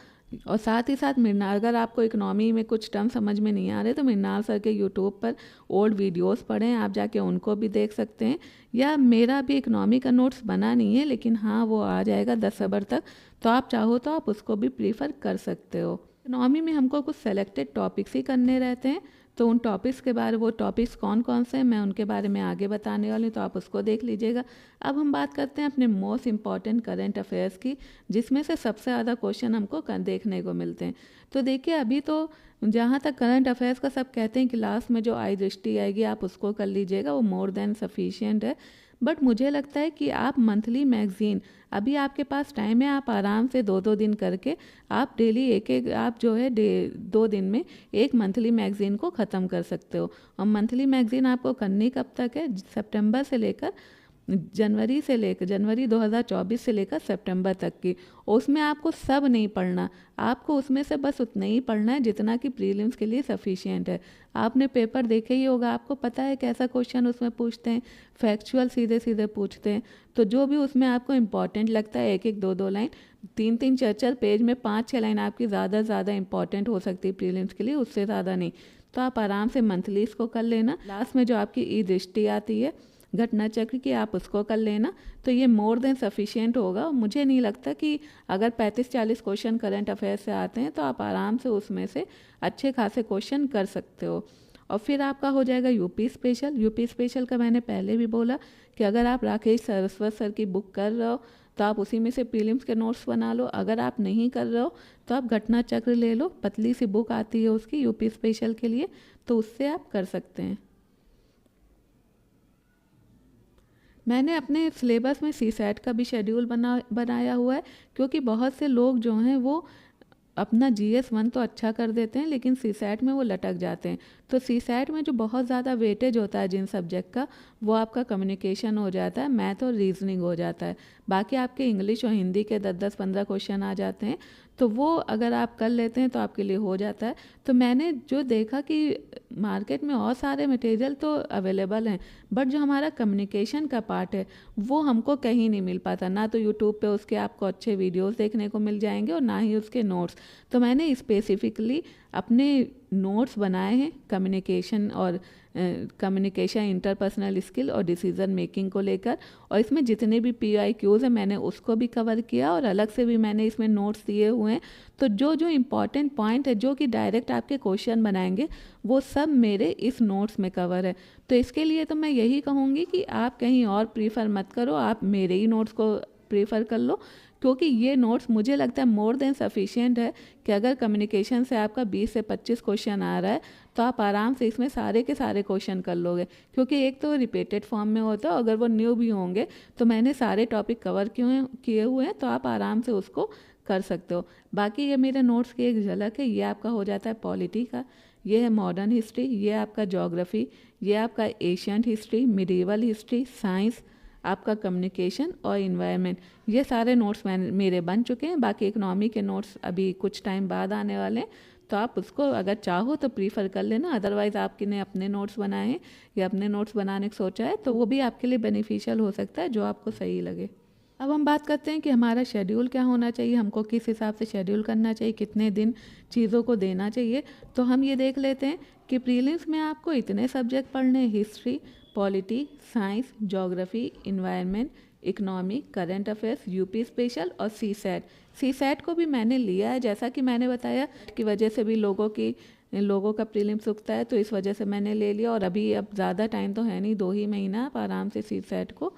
और साथ ही साथ मृणाल, अगर आपको इकनॉमी में कुछ टर्म समझ में नहीं आ रहे तो मृणाल सर के यूट्यूब पर ओल्ड वीडियोस पढ़ें, आप जाके उनको भी देख सकते हैं। या मेरा भी इकनॉमी का नोट्स बना नहीं है, लेकिन हाँ वो आ जाएगा 10 अक्टूबर तक, तो आप चाहो तो आप उसको भी प्रीफर कर सकते हो। इकनॉमी में हमको कुछ सेलेक्टेड टॉपिक्स ही करने रहते हैं, तो उन टॉपिक्स के बारे, वो टॉपिक्स कौन कौन से हैं मैं उनके बारे में आगे बताने वाली हूँ, तो आप उसको देख लीजिएगा। अब हम बात करते हैं अपने मोस्ट इम्पॉर्टेंट करंट अफेयर्स की, जिसमें से सबसे ज़्यादा क्वेश्चन हमको देखने को मिलते हैं। तो देखिए अभी तो जहाँ तक करंट अफेयर्स का सब कहते हैं कि लास्ट में जो आई दृष्टि आएगी आप उसको कर लीजिएगा, वो मोर देन सफिशिएंट है। बट मुझे लगता है कि आप मंथली मैगज़ीन, अभी आपके पास टाइम है, आप आराम से 2-2 दिन करके आप डेली एक-एक आप जो है 2 दिन में एक मंथली मैगज़ीन को ख़त्म कर सकते हो। और मंथली मैगज़ीन आपको करनी कब तक है? सितंबर से लेकर जनवरी 2024 से लेकर सितंबर तक की। उसमें आपको सब नहीं पढ़ना, आपको उसमें से बस उतना ही पढ़ना है जितना कि प्रीलिम्स के लिए सफिशिएंट है। आपने पेपर देखे ही होगा, आपको पता है कैसा क्वेश्चन उसमें पूछते हैं, फैक्चुअल सीधे सीधे पूछते हैं। तो जो भी उसमें आपको इम्पॉर्टेंट लगता है, एक एक दो दो लाइन, 3-3 4-4 पेज में 5-6 लाइन आपकी ज़्यादा से ज़्यादा इंपॉर्टेंट हो सकती है प्रीलिम्स के लिए, उससे ज़्यादा नहीं। तो आप आराम से मंथली इसको कर लेना। लास्ट में जो आपकी ई दृष्टि आती है घटना चक्र की, आप उसको कर लेना, तो ये मोर देन सफिशिएंट होगा। मुझे नहीं लगता कि अगर 35-40 क्वेश्चन करंट अफेयर से आते हैं तो आप आराम से उसमें से अच्छे खासे क्वेश्चन कर सकते हो। और फिर आपका हो जाएगा यूपी स्पेशल। यूपी स्पेशल का मैंने पहले भी बोला कि अगर आप राकेश सरस्वत सर की बुक कर रहे हो तो आप उसी में से प्रीलिम्स के नोट्स बना लो। अगर आप नहीं कर रहे हो तो आप घटना चक्र ले लो, पतली सी बुक आती है उसकी यूपी स्पेशल के लिए, तो उससे आप कर सकते हैं। मैंने अपने सिलेबस में सीसैट का भी शेड्यूल बनाया हुआ है, क्योंकि बहुत से लोग जो हैं वो अपना GS1 तो अच्छा कर देते हैं लेकिन सीसैट में वो लटक जाते हैं। तो सीसैट में जो बहुत ज़्यादा वेटेज होता है जिन सब्जेक्ट का, वो आपका कम्युनिकेशन हो जाता है, मैथ और रीजनिंग हो जाता है। बाकी आपके इंग्लिश और हिंदी के 10-10-15 क्वेश्चन आ जाते हैं, तो वो अगर आप कर लेते हैं तो आपके लिए हो जाता है। तो मैंने जो देखा कि मार्केट में और सारे मटेरियल तो अवेलेबल हैं, बट जो हमारा कम्युनिकेशन का पार्ट है वो हमको कहीं नहीं मिल पाता। ना तो यूट्यूब पे उसके आपको अच्छे वीडियोस देखने को मिल जाएंगे और ना ही उसके नोट्स। तो मैंने स्पेसिफिकली अपने नोट्स बनाए हैं कम्युनिकेशन और कम्युनिकेशन, इंटरपर्सनल स्किल और डिसीजन मेकिंग को लेकर। और इसमें जितने भी PIQs हैं मैंने उसको भी कवर किया और अलग से भी मैंने इसमें नोट्स दिए हुए हैं। तो जो जो इम्पॉर्टेंट पॉइंट है जो कि डायरेक्ट आपके क्वेश्चन बनाएंगे वो सब मेरे इस नोट्स में कवर है। तो इसके लिए तो मैं यही कहूँगी कि आप कहीं और प्रीफर मत करो, आप मेरे ही नोट्स को प्रीफर कर लो, क्योंकि ये नोट्स मुझे लगता है मोर देन सफिशिएंट है कि अगर कम्युनिकेशन से आपका 20 से 25 क्वेश्चन आ रहा है तो आप आराम से इसमें सारे के सारे क्वेश्चन कर लोगे, क्योंकि एक तो रिपीटेड फॉर्म में होता है। अगर वो न्यू भी होंगे तो मैंने सारे टॉपिक कवर किए हुए हैं, तो आप आराम से उसको कर सकते हो। बाकी ये मेरे नोट्स की एक झलक है। ये आपका हो जाता है पॉलिटी का, ये है मॉडर्न हिस्ट्री, ये आपका ज्योग्राफी, ये आपका ancient history, medieval history, science, आपका कम्युनिकेशन और इन्वायरमेंट। ये सारे नोट्स मेरे बन चुके हैं। बाकी इकोनॉमी के नोट्स अभी कुछ टाइम बाद आने वाले हैं, तो आप उसको अगर चाहो तो प्रीफर कर लेना। अदरवाइज़ आपके ने अपने नोट्स बनाए हैं या अपने नोट्स बनाने का सोचा है तो वो भी आपके लिए बेनिफिशियल हो सकता है, जो आपको सही लगे। अब हम बात करते हैं कि हमारा शेड्यूल क्या होना चाहिए, हमको किस हिसाब से शेड्यूल करना चाहिए, कितने दिन चीज़ों को देना चाहिए। तो हम ये देख लेते हैं कि प्रीलिम्स में आपको इतने सब्जेक्ट पढ़ने, history, polity, science, geography, environment, economy, current affairs, UP special और सीसैट को भी मैंने लिया है। जैसा कि मैंने बताया कि वजह से भी लोगों का प्रीलिम्स उगता है, तो इस वजह से मैंने ले लिया। और अभी अब ज़्यादा टाइम तो है नहीं, 2 ही महीना, आप आराम से सीसैट को,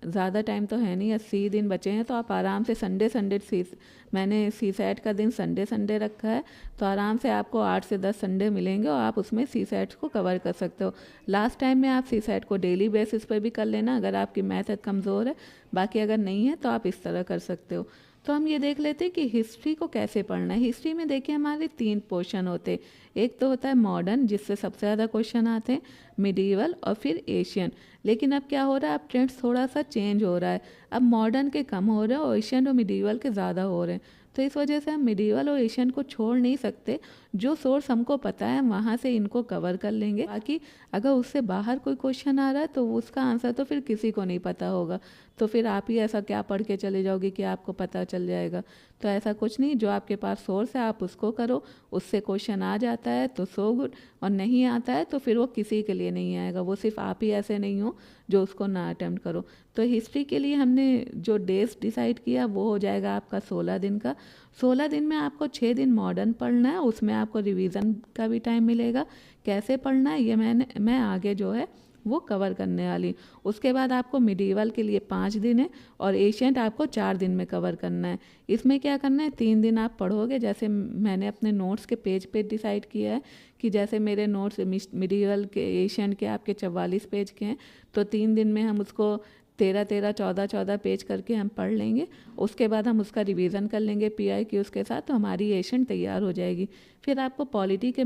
ज़्यादा टाइम तो है नहीं, 80 दिन बचे हैं, तो आप आराम से मैंने सीसैट का दिन संडे रखा है, तो आराम से आपको 8 से 10 संडे मिलेंगे और आप उसमें सीसैट को कवर कर सकते हो। लास्ट टाइम में आप सीसैट को डेली बेसिस पर भी कर लेना अगर आपकी मैथ कमज़ोर है। बाकी अगर नहीं है तो आप इस तरह कर सकते हो। तो हम ये देख लेते हैं कि हिस्ट्री को कैसे पढ़ना है। हिस्ट्री में देखिए हमारे 3 पोर्शन होते हैं। एक तो होता है मॉडर्न, जिससे सबसे ज़्यादा क्वेश्चन आते हैं, मिडीवल और फिर एशियन। लेकिन अब क्या हो रहा है, अब ट्रेंड्स थोड़ा सा चेंज हो रहा है। अब मॉडर्न के कम हो रहे हैं और एशियन और मिडीवल के ज़्यादा हो रहे हैं। तो इस वजह से हम मिडीवल और एशियन को छोड़ नहीं सकते। जो सोर्स हमको पता है वहाँ से इनको कवर कर लेंगे। बाकी अगर उससे बाहर कोई क्वेश्चन आ रहा है तो उसका आंसर तो फिर किसी को नहीं पता होगा, तो फिर आप ही ऐसा क्या पढ़ के चले जाओगे कि आपको पता चल जाएगा। तो ऐसा कुछ नहीं, जो आपके पास सोर्स है आप उसको करो, उससे क्वेश्चन आ जाता है तो सो गुड, और नहीं आता है तो फिर वो किसी के लिए नहीं आएगा। वो सिर्फ आप ही ऐसे नहीं हो जो उसको ना अटेम्प्ट करो। तो हिस्ट्री के लिए हमने जो डेज डिसाइड किया वो हो जाएगा आपका 16 दिन का। 16 दिन में आपको 6 दिन मॉडर्न पढ़ना है, उसमें आपको रिवीजन का भी टाइम मिलेगा। कैसे पढ़ना है ये मैं आगे जो है वो कवर करने वाली। उसके बाद आपको मिडीवल के लिए 5 दिन है और एशियंट आपको 4 दिन में कवर करना है। इसमें क्या करना है, 3 दिन आप पढ़ोगे, जैसे मैंने अपने नोट्स के पेज पे डिसाइड किया है कि जैसे मेरे नोट्स मिडीवल के एशियंट के आपके 44 पेज के हैं, तो 3 दिन में हम उसको 13-13, 14-14 पेज करके हम पढ़ लेंगे। उसके बाद हम उसका रिवीजन कर लेंगे PIQs के साथ, तो हमारी एशियंट तैयार हो जाएगी। फिर आपको पॉलिटी के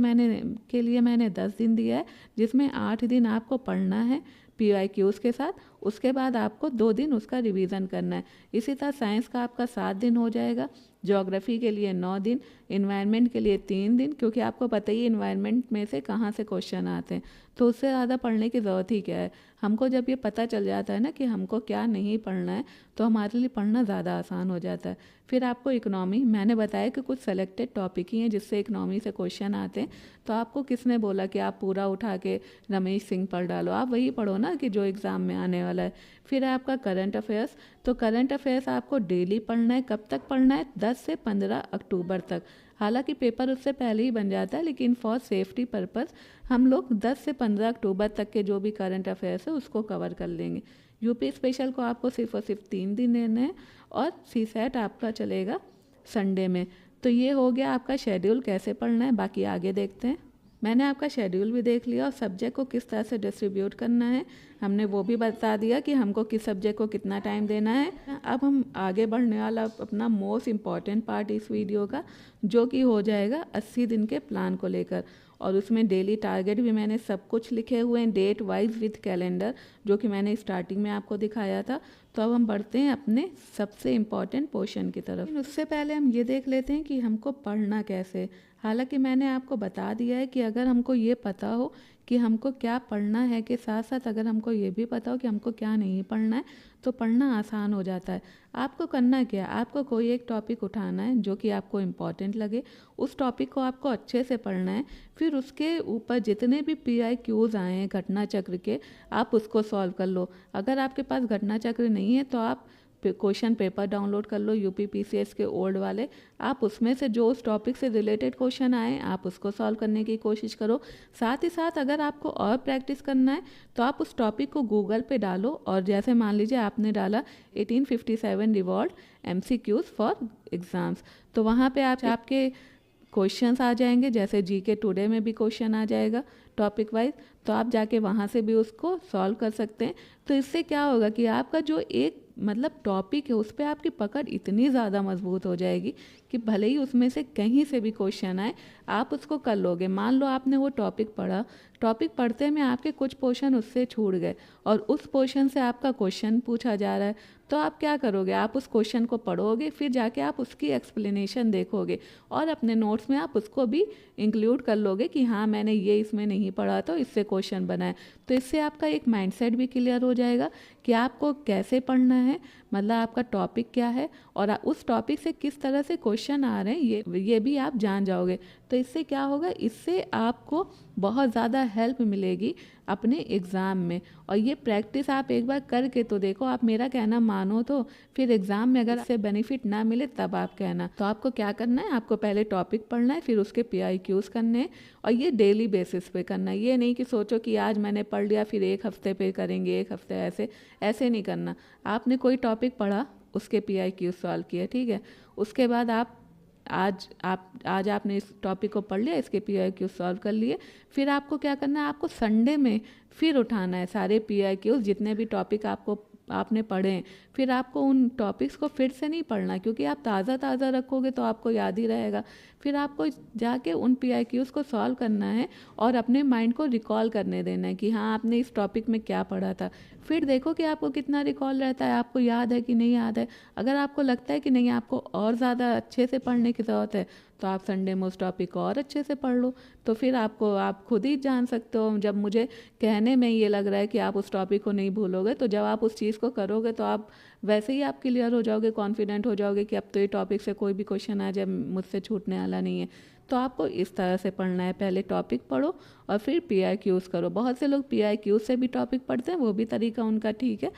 लिए मैंने 10 दिन दिया है, जिसमें 8 दिन आपको पढ़ना है PIQs के साथ। उसके बाद आपको 2 दिन उसका रिवीजन करना है। इसी तरह साइंस का आपका 7 दिन हो जाएगा, ज्योग्राफी के लिए 9 दिन, इन्वायरमेंट के लिए 3 दिन, क्योंकि आपको पता ही इन्वायरमेंट में से कहाँ से क्वेश्चन आते हैं, तो उससे ज़्यादा पढ़ने की ज़रूरत ही क्या है। हमको जब ये पता चल जाता है ना कि हमको क्या नहीं पढ़ना है, तो हमारे लिए पढ़ना ज़्यादा आसान हो जाता है। फिर आपको इकोनॉमी, मैंने बताया कि कुछ सेलेक्टेड टॉपिक ही हैं जिससे इकोनॉमी से क्वेश्चन आते हैं, तो आपको किसने बोला कि आप पूरा उठा के रमेश सिंह पढ़ डालो, आप वही पढ़ो ना कि जो एग्ज़ाम में आने वाला है। फिर है आपका करंट अफेयर्स, तो करंट अफेयर्स आपको डेली पढ़ना है। कब तक पढ़ना है, 10 से 15 अक्टूबर तक। हालांकि पेपर उससे पहले ही बन जाता है, लेकिन फॉर सेफ्टी पर्पस हम लोग 10 से 15 अक्टूबर तक के जो भी करंट अफेयर्स है उसको कवर कर लेंगे। यूपी स्पेशल को आपको सिर्फ और सिर्फ 3 दिन देने हैं और CSAT आपका चलेगा संडे में। तो ये हो गया आपका शेड्यूल कैसे पढ़ना है। बाकी आगे देखते हैं। मैंने आपका शेड्यूल भी देख लिया और सब्जेक्ट को किस तरह से डिस्ट्रीब्यूट करना है हमने वो भी बता दिया कि हमको किस सब्जेक्ट को कितना टाइम देना है। अब हम आगे बढ़ने वाला अपना मोस्ट इम्पॉर्टेंट पार्ट इस वीडियो का, जो कि हो जाएगा 80 दिन के प्लान को लेकर, और उसमें डेली टारगेट भी मैंने सब कुछ लिखे हुए हैं डेट वाइज विथ कैलेंडर, जो कि मैंने स्टार्टिंग में आपको दिखाया था। तो अब हम बढ़ते हैं अपने सबसे इम्पॉर्टेंट पोर्शन की तरफ। उससे पहले हम ये देख लेते हैं कि हमको पढ़ना कैसे। हालांकि मैंने आपको बता दिया है कि अगर हमको ये पता हो कि हमको क्या पढ़ना है के साथ साथ अगर हमको ये भी पता हो कि हमको क्या नहीं पढ़ना है, तो पढ़ना आसान हो जाता है। आपको करना क्या है, आपको कोई एक टॉपिक उठाना है जो कि आपको इम्पॉर्टेंट लगे, उस टॉपिक को आपको अच्छे से पढ़ना है। फिर उसके ऊपर जितने भी PIQs आए हैं घटना चक्र के, आप उसको सॉल्व कर लो। अगर आपके पास घटना चक्र नहीं है तो आप क्वेश्चन पेपर डाउनलोड कर लो UP PCS के ओल्ड वाले, आप उसमें से जो उस टॉपिक से रिलेटेड क्वेश्चन आए आप उसको सॉल्व करने की कोशिश करो। साथ ही साथ अगर आपको और प्रैक्टिस करना है तो आप उस टॉपिक को गूगल पे डालो, और जैसे मान लीजिए आपने डाला 1857 रिवॉल्ट MCQs फॉर एग्ज़ाम्स, तो वहाँ पे आपके क्वेश्चंस आ जाएंगे। जैसे GK टुडे में भी क्वेश्चन आ जाएगा टॉपिक वाइज, तो आप जाके वहाँ से भी उसको सॉल्व कर सकते हैं। तो इससे क्या होगा कि आपका जो एक मतलब टॉपिक है उस पर आपकी पकड़ इतनी ज़्यादा मजबूत हो जाएगी कि भले ही उसमें से कहीं से भी क्वेश्चन आए आप उसको कर लोगे। मान लो आपने वो टॉपिक पढ़ा, टॉपिक पढ़ते में आपके कुछ पोर्शन उससे छूट गए और उस पोर्शन से आपका क्वेश्चन पूछा जा रहा है, तो आप क्या करोगे, आप उस क्वेश्चन को पढ़ोगे, फिर जाके आप उसकी एक्सप्लेनेशन देखोगे और अपने नोट्स में आप उसको भी इंक्लूड कर लोगे कि हाँ मैंने ये इसमें नहीं पढ़ा तो इससे क्वेश्चन बनाए। तो इससे आपका एक माइंडसेट भी क्लियर हो जाएगा कि आपको कैसे पढ़ना है, मतलब आपका टॉपिक क्या है और उस टॉपिक से किस तरह से क्वेश्चन आ रहे हैं ये भी आप जान जाओगे। तो इससे क्या होगा, इससे आपको बहुत ज़्यादा हेल्प मिलेगी अपने एग्ज़ाम में। और ये प्रैक्टिस आप एक बार करके तो देखो, आप मेरा कहना मानो तो फिर एग्ज़ाम में अगर इससे बेनिफिट ना मिले तब आप कहना। तो आपको क्या करना है, आपको पहले टॉपिक पढ़ना है, फिर उसके PIQs करने हैं और ये डेली बेसिस पे करना है। ये नहीं कि सोचो कि आज मैंने पढ़ लिया फिर एक हफ्ते पे करेंगे, एक हफ्ते ऐसे नहीं करना। आपने कोई टॉपिक पढ़ा, उसके PIQs सॉल्व किए, ठीक है, उसके बाद आज आपने इस टॉपिक को पढ़ लिया, इसके PIQs सॉल्व कर लिए, फिर आपको क्या करना है, आपको संडे में फिर उठाना है सारे PIQs जितने भी टॉपिक आपने पढ़े हैं। फिर आपको उन टॉपिक्स को फिर से नहीं पढ़ना, क्योंकि आप ताज़ा रखोगे तो आपको याद ही रहेगा। फिर आपको जाके उन PIQs को सॉल्व करना है और अपने माइंड को रिकॉल करने देना है कि हाँ आपने इस टॉपिक में क्या पढ़ा था। फिर देखो कि आपको कितना रिकॉल रहता है, आपको याद है कि नहीं याद है। अगर आपको लगता है कि नहीं आपको और ज़्यादा अच्छे से पढ़ने की ज़रूरत है तो आप संडे में उस टॉपिक को और अच्छे से पढ़ लो। तो फिर आप खुद ही जान सकते हो। जब मुझे कहने में ये लग रहा है कि आप उस टॉपिक को नहीं भूलोगे, तो जब आप उस चीज़ को करोगे तो आप वैसे ही आप क्लियर हो जाओगे, कॉन्फिडेंट हो जाओगे कि अब तो ये टॉपिक से कोई भी क्वेश्चन आ जाए मुझसे छूटने वाला नहीं है। तो आपको इस तरह से पढ़ना है, पहले टॉपिक पढ़ो और फिर PIQs करो। बहुत से लोग PIQs से भी टॉपिक पढ़ते हैं, वो भी तरीका उनका ठीक है,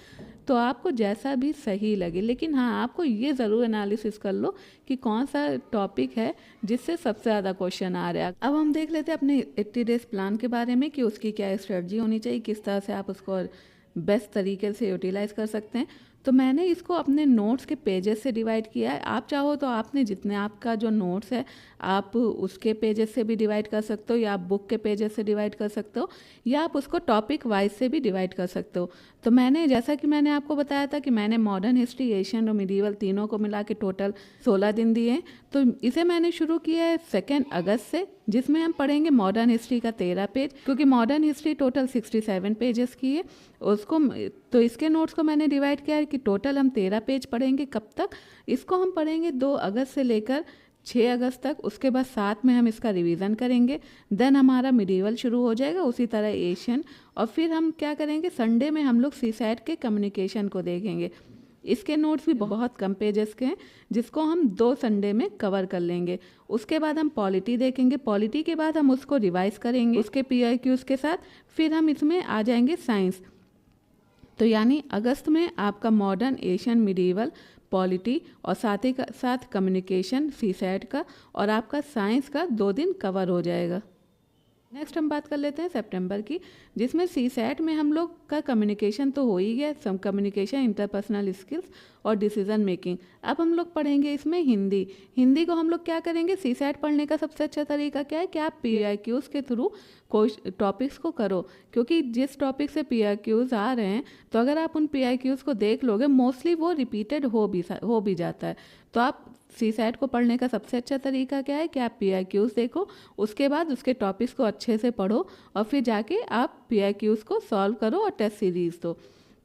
तो आपको जैसा भी सही लगे। लेकिन हाँ, आपको ये ज़रूर एनालिसिस कर लो कि कौन सा टॉपिक है जिससे सबसे ज़्यादा क्वेश्चन आ रहा है। अब हम देख लेते हैं अपने 80 डेज प्लान के बारे में कि उसकी क्या स्ट्रेटजी होनी चाहिए, किस तरह से आप उसको बेस्ट तरीके से यूटिलाइज़ कर सकते हैं। तो मैंने इसको अपने नोट्स के पेजेस से डिवाइड किया है। आप चाहो तो आपने जितने आपका जो नोट्स है आप उसके पेजेस से भी डिवाइड कर सकते हो, या आप बुक के पेजेस से डिवाइड कर सकते हो, या आप उसको टॉपिक वाइज से भी डिवाइड कर सकते हो। तो मैंने जैसा कि मैंने आपको बताया था कि मैंने मॉडर्न हिस्ट्री, एशियन और मिडीवल तीनों को मिला के टोटल 16 दिन दिए हैं। तो इसे मैंने शुरू किया है 2 अगस्त से, जिसमें हम पढ़ेंगे मॉडर्न हिस्ट्री का 13 पेज, क्योंकि मॉडर्न हिस्ट्री टोटल 67 पेजेस की है उसको। तो इसके नोट्स को मैंने डिवाइड किया है कि टोटल हम 13 पेज पढ़ेंगे। कब तक? इसको हम पढ़ेंगे 2 अगस्त से लेकर 6 अगस्त तक। उसके बाद साथ में हम इसका रिवीजन करेंगे। देन हमारा मिडीवल शुरू हो जाएगा, उसी तरह एशियन, और फिर हम क्या करेंगे, संडे में हम लोग सीसैट के कम्युनिकेशन को देखेंगे। इसके नोट्स भी बहुत कम पेजेस के हैं, जिसको हम 2 संडे में कवर कर लेंगे। उसके बाद हम पॉलिटी देखेंगे। पॉलिटी के बाद हम उसको रिवाइज करेंगे उसके PIQs के साथ। फिर हम इसमें आ जाएंगे साइंस। तो यानी अगस्त में आपका मॉडर्न, एशियन, मिडीवल, पॉलिटी और साथ ही साथ कम्युनिकेशन सीसैट का और आपका साइंस का 2 दिन कवर हो जाएगा। नेक्स्ट हम बात कर लेते हैं सितंबर की, जिसमें सीसैट में हम लोग का कम्युनिकेशन तो हो ही गया, सम कम्युनिकेशन, इंटरपर्सनल स्किल्स और डिसीजन मेकिंग। अब हम लोग पढ़ेंगे इसमें हिंदी। हिंदी को हम लोग क्या करेंगे, सीसैट पढ़ने का सबसे अच्छा तरीका क्या है कि आप PIQs के थ्रू कोई टॉपिक्स को करो, क्योंकि जिस टॉपिक से PIQs आ रहे हैं, तो अगर आप उन PIQs को देख लोगे मोस्टली वो रिपीटेड हो भी जाता है। तो आप सीसैट को पढ़ने का सबसे अच्छा तरीका क्या है कि आप PIQs देखो, उसके बाद उसके टॉपिक्स को अच्छे से पढ़ो और फिर जाके आप PIQs को सॉल्व करो और टेस्ट सीरीज दो।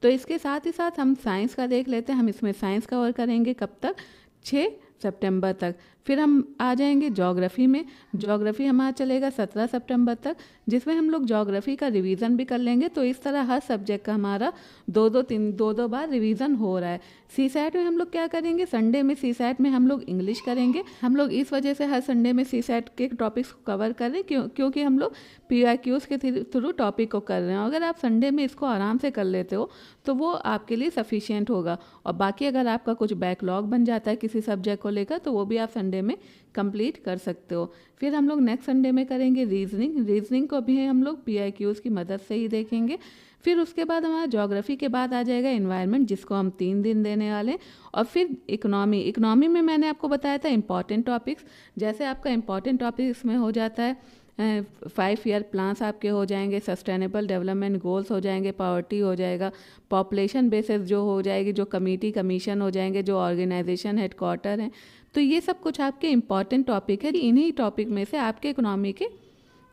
तो इसके साथ ही साथ हम साइंस का देख लेते हैं। हम इसमें साइंस कवर करेंगे कब तक, 6 सितंबर तक। फिर हम आ जाएंगे ज्योग्राफी में। ज्योग्राफी हमारा चलेगा 17 सितंबर तक, जिसमें हम लोग ज्योग्राफी का रिवीजन भी कर लेंगे। तो इस तरह हर सब्जेक्ट का हमारा 2-2 बार रिवीजन हो रहा है। सीसैट में हम लोग क्या करेंगे, संडे में सीसैट में हम लोग इंग्लिश करेंगे। हम लोग इस वजह से हर संडे में सीसैट के टॉपिक्स को कवर कर रहे हैं क्योंकि हम लोग PIQs के थ्रू टॉपिक को कर रहे हैं। अगर आप संडे में इसको आराम से कर लेते हो तो वो आपके लिए सफिशिएंट होगा। और बाकी अगर आपका कुछ बैकलॉग बन जाता है किसी सब्जेक्ट को लेकर, तो वो भी आप संडे में कंप्लीट कर सकते हो। फिर हम लोग नेक्स्ट संडे में करेंगे रीजनिंग को भी हम लोग PIQs की मदद से ही देखेंगे। फिर उसके बाद हमारा ज्योग्राफी के बाद आ जाएगा एनवायरनमेंट, जिसको हम 3 दिन देने वाले हैं। और फिर इकोनॉमी में मैंने आपको बताया था इंपॉर्टेंट टॉपिक्स। जैसे आपका इंपॉर्टेंट टॉपिक इसमें हो जाता है 5 ईयर प्लान्स आपके हो जाएंगे, सस्टेनेबल डेवलपमेंट गोल्स हो जाएंगे, पॉवर्टी हो जाएगा, पॉपुलेशन बेसिस जो हो जाएगी, जो कमीशन हो जाएंगे, जो ऑर्गेनाइजेशन हेडक्वार्टर हैं। तो ये सब कुछ आपके इंपॉर्टेंट टॉपिक है। इन्हीं टॉपिक में से आपके इकोनॉमी के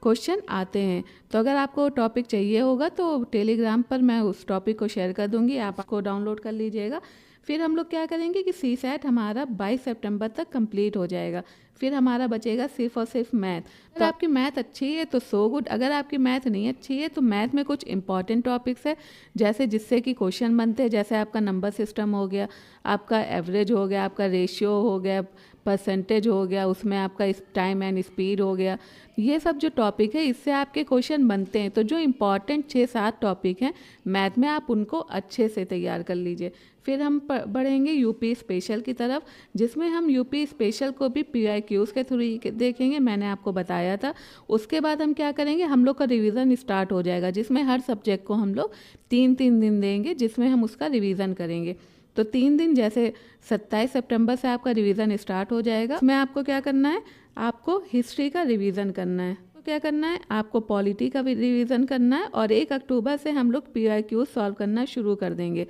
क्वेश्चन आते हैं। तो अगर आपको टॉपिक चाहिए होगा तो टेलीग्राम पर मैं उस टॉपिक को शेयर कर दूंगी, आप उसको डाउनलोड कर लीजिएगा। फिर हम लोग क्या करेंगे कि सीसैट हमारा 22 सितंबर तक कंप्लीट हो जाएगा। फिर हमारा बचेगा सिर्फ और सिर्फ मैथ। अगर आपकी मैथ अच्छी है तो सो गुड, अगर आपकी मैथ नहीं अच्छी है तो मैथ में कुछ इंपॉर्टेंट टॉपिक्स है, जैसे जिससे कि क्वेश्चन बनते हैं। जैसे आपका नंबर सिस्टम हो गया, आपका एवरेज हो गया, आपका रेशियो हो गया, परसेंटेज हो गया, उसमें आपका टाइम एंड स्पीड हो गया। ये सब जो टॉपिक है इससे आपके क्वेश्चन बनते हैं। तो जो इम्पॉर्टेंट 6-7 टॉपिक हैं मैथ में, आप उनको अच्छे से तैयार कर लीजिए। फिर हम बढ़ेंगे यूपी स्पेशल की तरफ, जिसमें हम यूपी स्पेशल को भी PIQs के थ्रू देखेंगे, मैंने आपको बताया था। उसके बाद हम क्या करेंगे, हम लोग का रिवीजन स्टार्ट हो जाएगा, जिसमें हर सब्जेक्ट को हम लोग 3-3 दिन देंगे, जिसमें हम उसका रिवीजन करेंगे। तो 3 दिन, जैसे 27 सितंबर से आपका रिवीजन स्टार्ट हो जाएगा। इसमें आपको क्या करना है, आपको हिस्ट्री का रिवीजन करना है। तो क्या करना है, आपको पॉलिटी का भी रिवीजन करना है। और 1 अक्टूबर से हम लोग PIQs सॉल्व करना शुरू कर देंगे।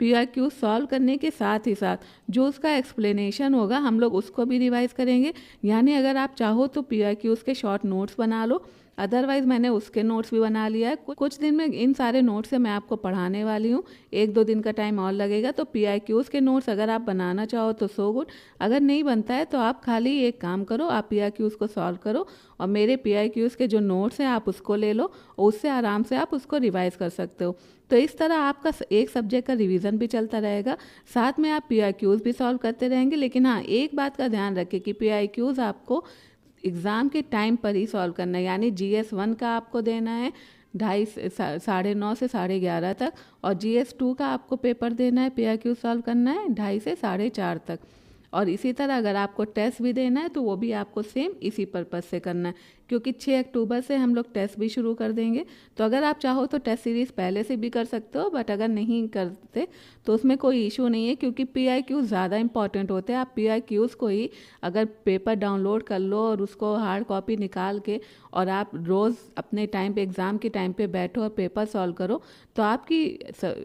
PIQs सॉल्व करने के साथ ही साथ जो उसका एक्सप्लेनेशन होगा हम लोग उसको भी रिवाइज करेंगे। यानी अगर आप चाहो तो PIQs के शॉर्ट नोट्स बना लो अदरवाइज़ मैंने उसके नोट्स भी बना लिया है। कुछ दिन में इन सारे नोट्स से मैं आपको पढ़ाने वाली हूँ, 1-2 दिन का टाइम और लगेगा। तो PIQs के नोट्स अगर आप बनाना चाहो तो सो गुड, अगर नहीं बनता है तो आप खाली एक काम करो, आप PIQs को सॉल्व करो और मेरे PIQs के जो नोट्स हैं आप उसको ले लो और उससे आराम से आप उसको रिवाइज़ कर सकते हो। तो इस तरह आपका एक सब्जेक्ट का रिवीजन भी चलता रहेगा, साथ में आप PIQs भी सॉल्व करते रहेंगे। लेकिन हाँ, एक बात का ध्यान रखें कि PIQs आपको एग्ज़ाम के टाइम पर ही सॉल्व करना है। यानी GS1 का आपको देना है 9:30 से 11:30 तक, और GS2 का आपको पेपर देना है, PIQ सॉल्व करना है 2:30 से 4:30 तक। और इसी तरह अगर आपको टेस्ट भी देना है तो वो भी आपको सेम इसी पर्पज़ से करना है, क्योंकि 6 अक्टूबर से हम लोग टेस्ट भी शुरू कर देंगे। तो अगर आप चाहो तो टेस्ट सीरीज़ पहले से भी कर सकते हो, बट अगर नहीं करते तो उसमें कोई इशू नहीं है, क्योंकि PIQ ज़्यादा इंपॉर्टेंट होते हैं। आप PIQs को ही अगर पेपर डाउनलोड कर लो और उसको हार्ड कॉपी निकाल के और आप रोज़ अपने टाइम पे एग्ज़ाम के टाइम पे बैठो और पेपर सॉल्व करो, तो आपकी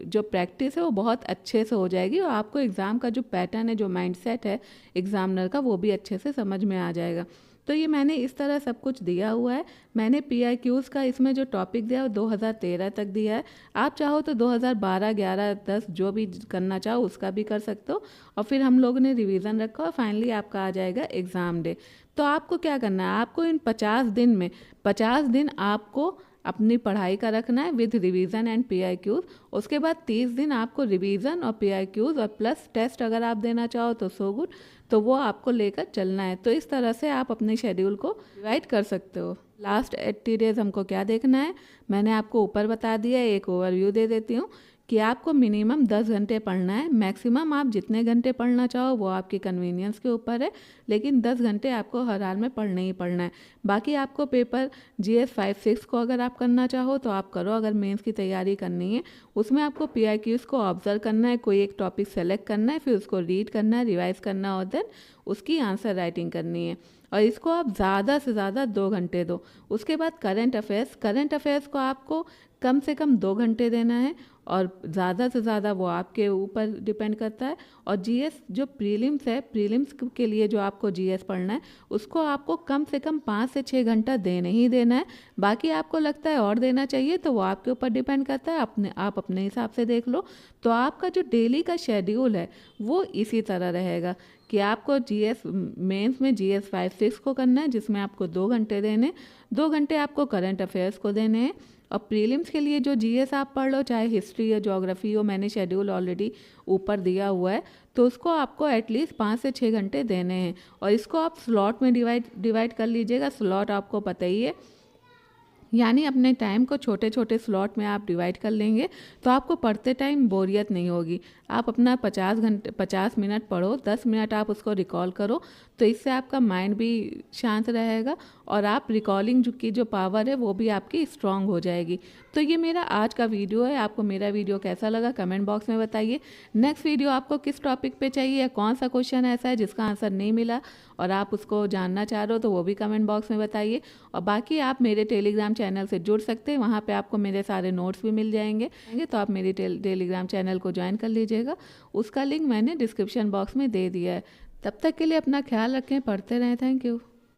जो प्रैक्टिस है वो बहुत अच्छे से हो जाएगी और आपको एग्ज़ाम का जो पैटर्न है, जो माइंडसेट है एग्ज़ामिनर का, वो भी अच्छे से समझ में आ जाएगा। तो ये मैंने इस तरह सब कुछ दिया हुआ है। मैंने PIQs का इसमें जो टॉपिक दिया है वो 2013 तक दिया है। आप चाहो तो 2012, 11, 10 जो भी करना चाहो उसका भी कर सकते हो। और फिर हम लोगों ने रिवीजन रखा और फाइनली आपका आ जाएगा एग्ज़ाम डे। तो आपको क्या करना है, आपको इन 50 दिन में 50 दिन आपको अपनी पढ़ाई का रखना है विद रिवीजन एंड PIQs। उसके बाद 30 दिन आपको रिवीजन और PIQs और प्लस टेस्ट अगर आप देना चाहो तो सो गुड, तो वो आपको लेकर चलना है। तो इस तरह से आप अपने शेड्यूल को डिवाइड कर सकते हो। लास्ट 80 डेज़ हमको क्या देखना है, मैंने आपको ऊपर बता दिया, एक ओवरव्यू दे देती हूँ कि आपको मिनिमम 10 घंटे पढ़ना है। मैक्सिमम आप जितने घंटे पढ़ना चाहो वो आपकी कन्वीनियंस के ऊपर है, लेकिन 10 घंटे आपको हर हाल में पढ़ना ही पढ़ना है। बाकी आपको पेपर GS 5-6 को अगर आप करना चाहो तो आप करो, अगर मेंस की तैयारी करनी है उसमें आपको PIQs को ऑब्जर्व करना है, कोई एक टॉपिक सेलेक्ट करना है, फिर उसको रीड करना है, रिवाइज करना और देन उसकी आंसर राइटिंग करनी है। और इसको आप ज़्यादा से ज़्यादा 2 घंटे दो। उसके बाद करंट अफेयर्स को आपको कम से कम 2 घंटे देना है और ज़्यादा से ज़्यादा वो आपके ऊपर डिपेंड करता है। और GS जो प्रीलिम्स है, प्रीलिम्स के लिए जो आपको GS पढ़ना है उसको आपको कम से कम 5 से 6 घंटा देना ही देना है। बाकी आपको लगता है और देना चाहिए तो वो आपके ऊपर डिपेंड करता है, आप अपने हिसाब से देख लो। तो आपका जो डेली का शेड्यूल है वो इसी तरह रहेगा कि आपको GS मेंस में GS 5-6 को करना है जिसमें आपको 2 घंटे देने, 2 घंटे आपको करंट अफेयर्स को देने हैं। और प्रीलिम्स के लिए जो GS आप पढ़ लो, चाहे हिस्ट्री या ज्योग्राफी हो, मैंने शेड्यूल ऑलरेडी ऊपर दिया हुआ है, तो उसको आपको एटलीस्ट 5 से 6 घंटे देने हैं। और इसको आप स्लॉट में डिवाइड कर लीजिएगा। स्लॉट आपको पता ही है, यानी अपने टाइम को छोटे छोटे स्लॉट में आप डिवाइड कर लेंगे तो आपको पढ़ते टाइम बोरियत नहीं होगी। आप अपना 50 मिनट पढ़ो, 10 मिनट आप उसको रिकॉल करो, तो इससे आपका माइंड भी शांत रहेगा और आप रिकॉलिंग की जो पावर है वो भी आपकी स्ट्रांग हो जाएगी। तो ये मेरा आज का वीडियो है। आपको मेरा वीडियो कैसा लगा कमेंट बॉक्स में बताइए। नेक्स्ट वीडियो आपको किस टॉपिक पे चाहिए, कौन सा क्वेश्चन ऐसा है जिसका आंसर नहीं मिला और आप उसको जानना चाह रहे हो तो वो भी कमेंट बॉक्स में बताइए। और बाकी आप मेरे टेलीग्राम चैनल से जुड़ सकते हैं, वहाँ पे आपको मेरे सारे नोट्स भी मिल जाएंगे, तो आप मेरी टेलीग्राम चैनल को ज्वाइन कर लीजिएगा। उसका लिंक मैंने डिस्क्रिप्शन बॉक्स में दे दिया है। तब तक के लिए अपना ख्याल रखें, पढ़ते रहें। Thank you.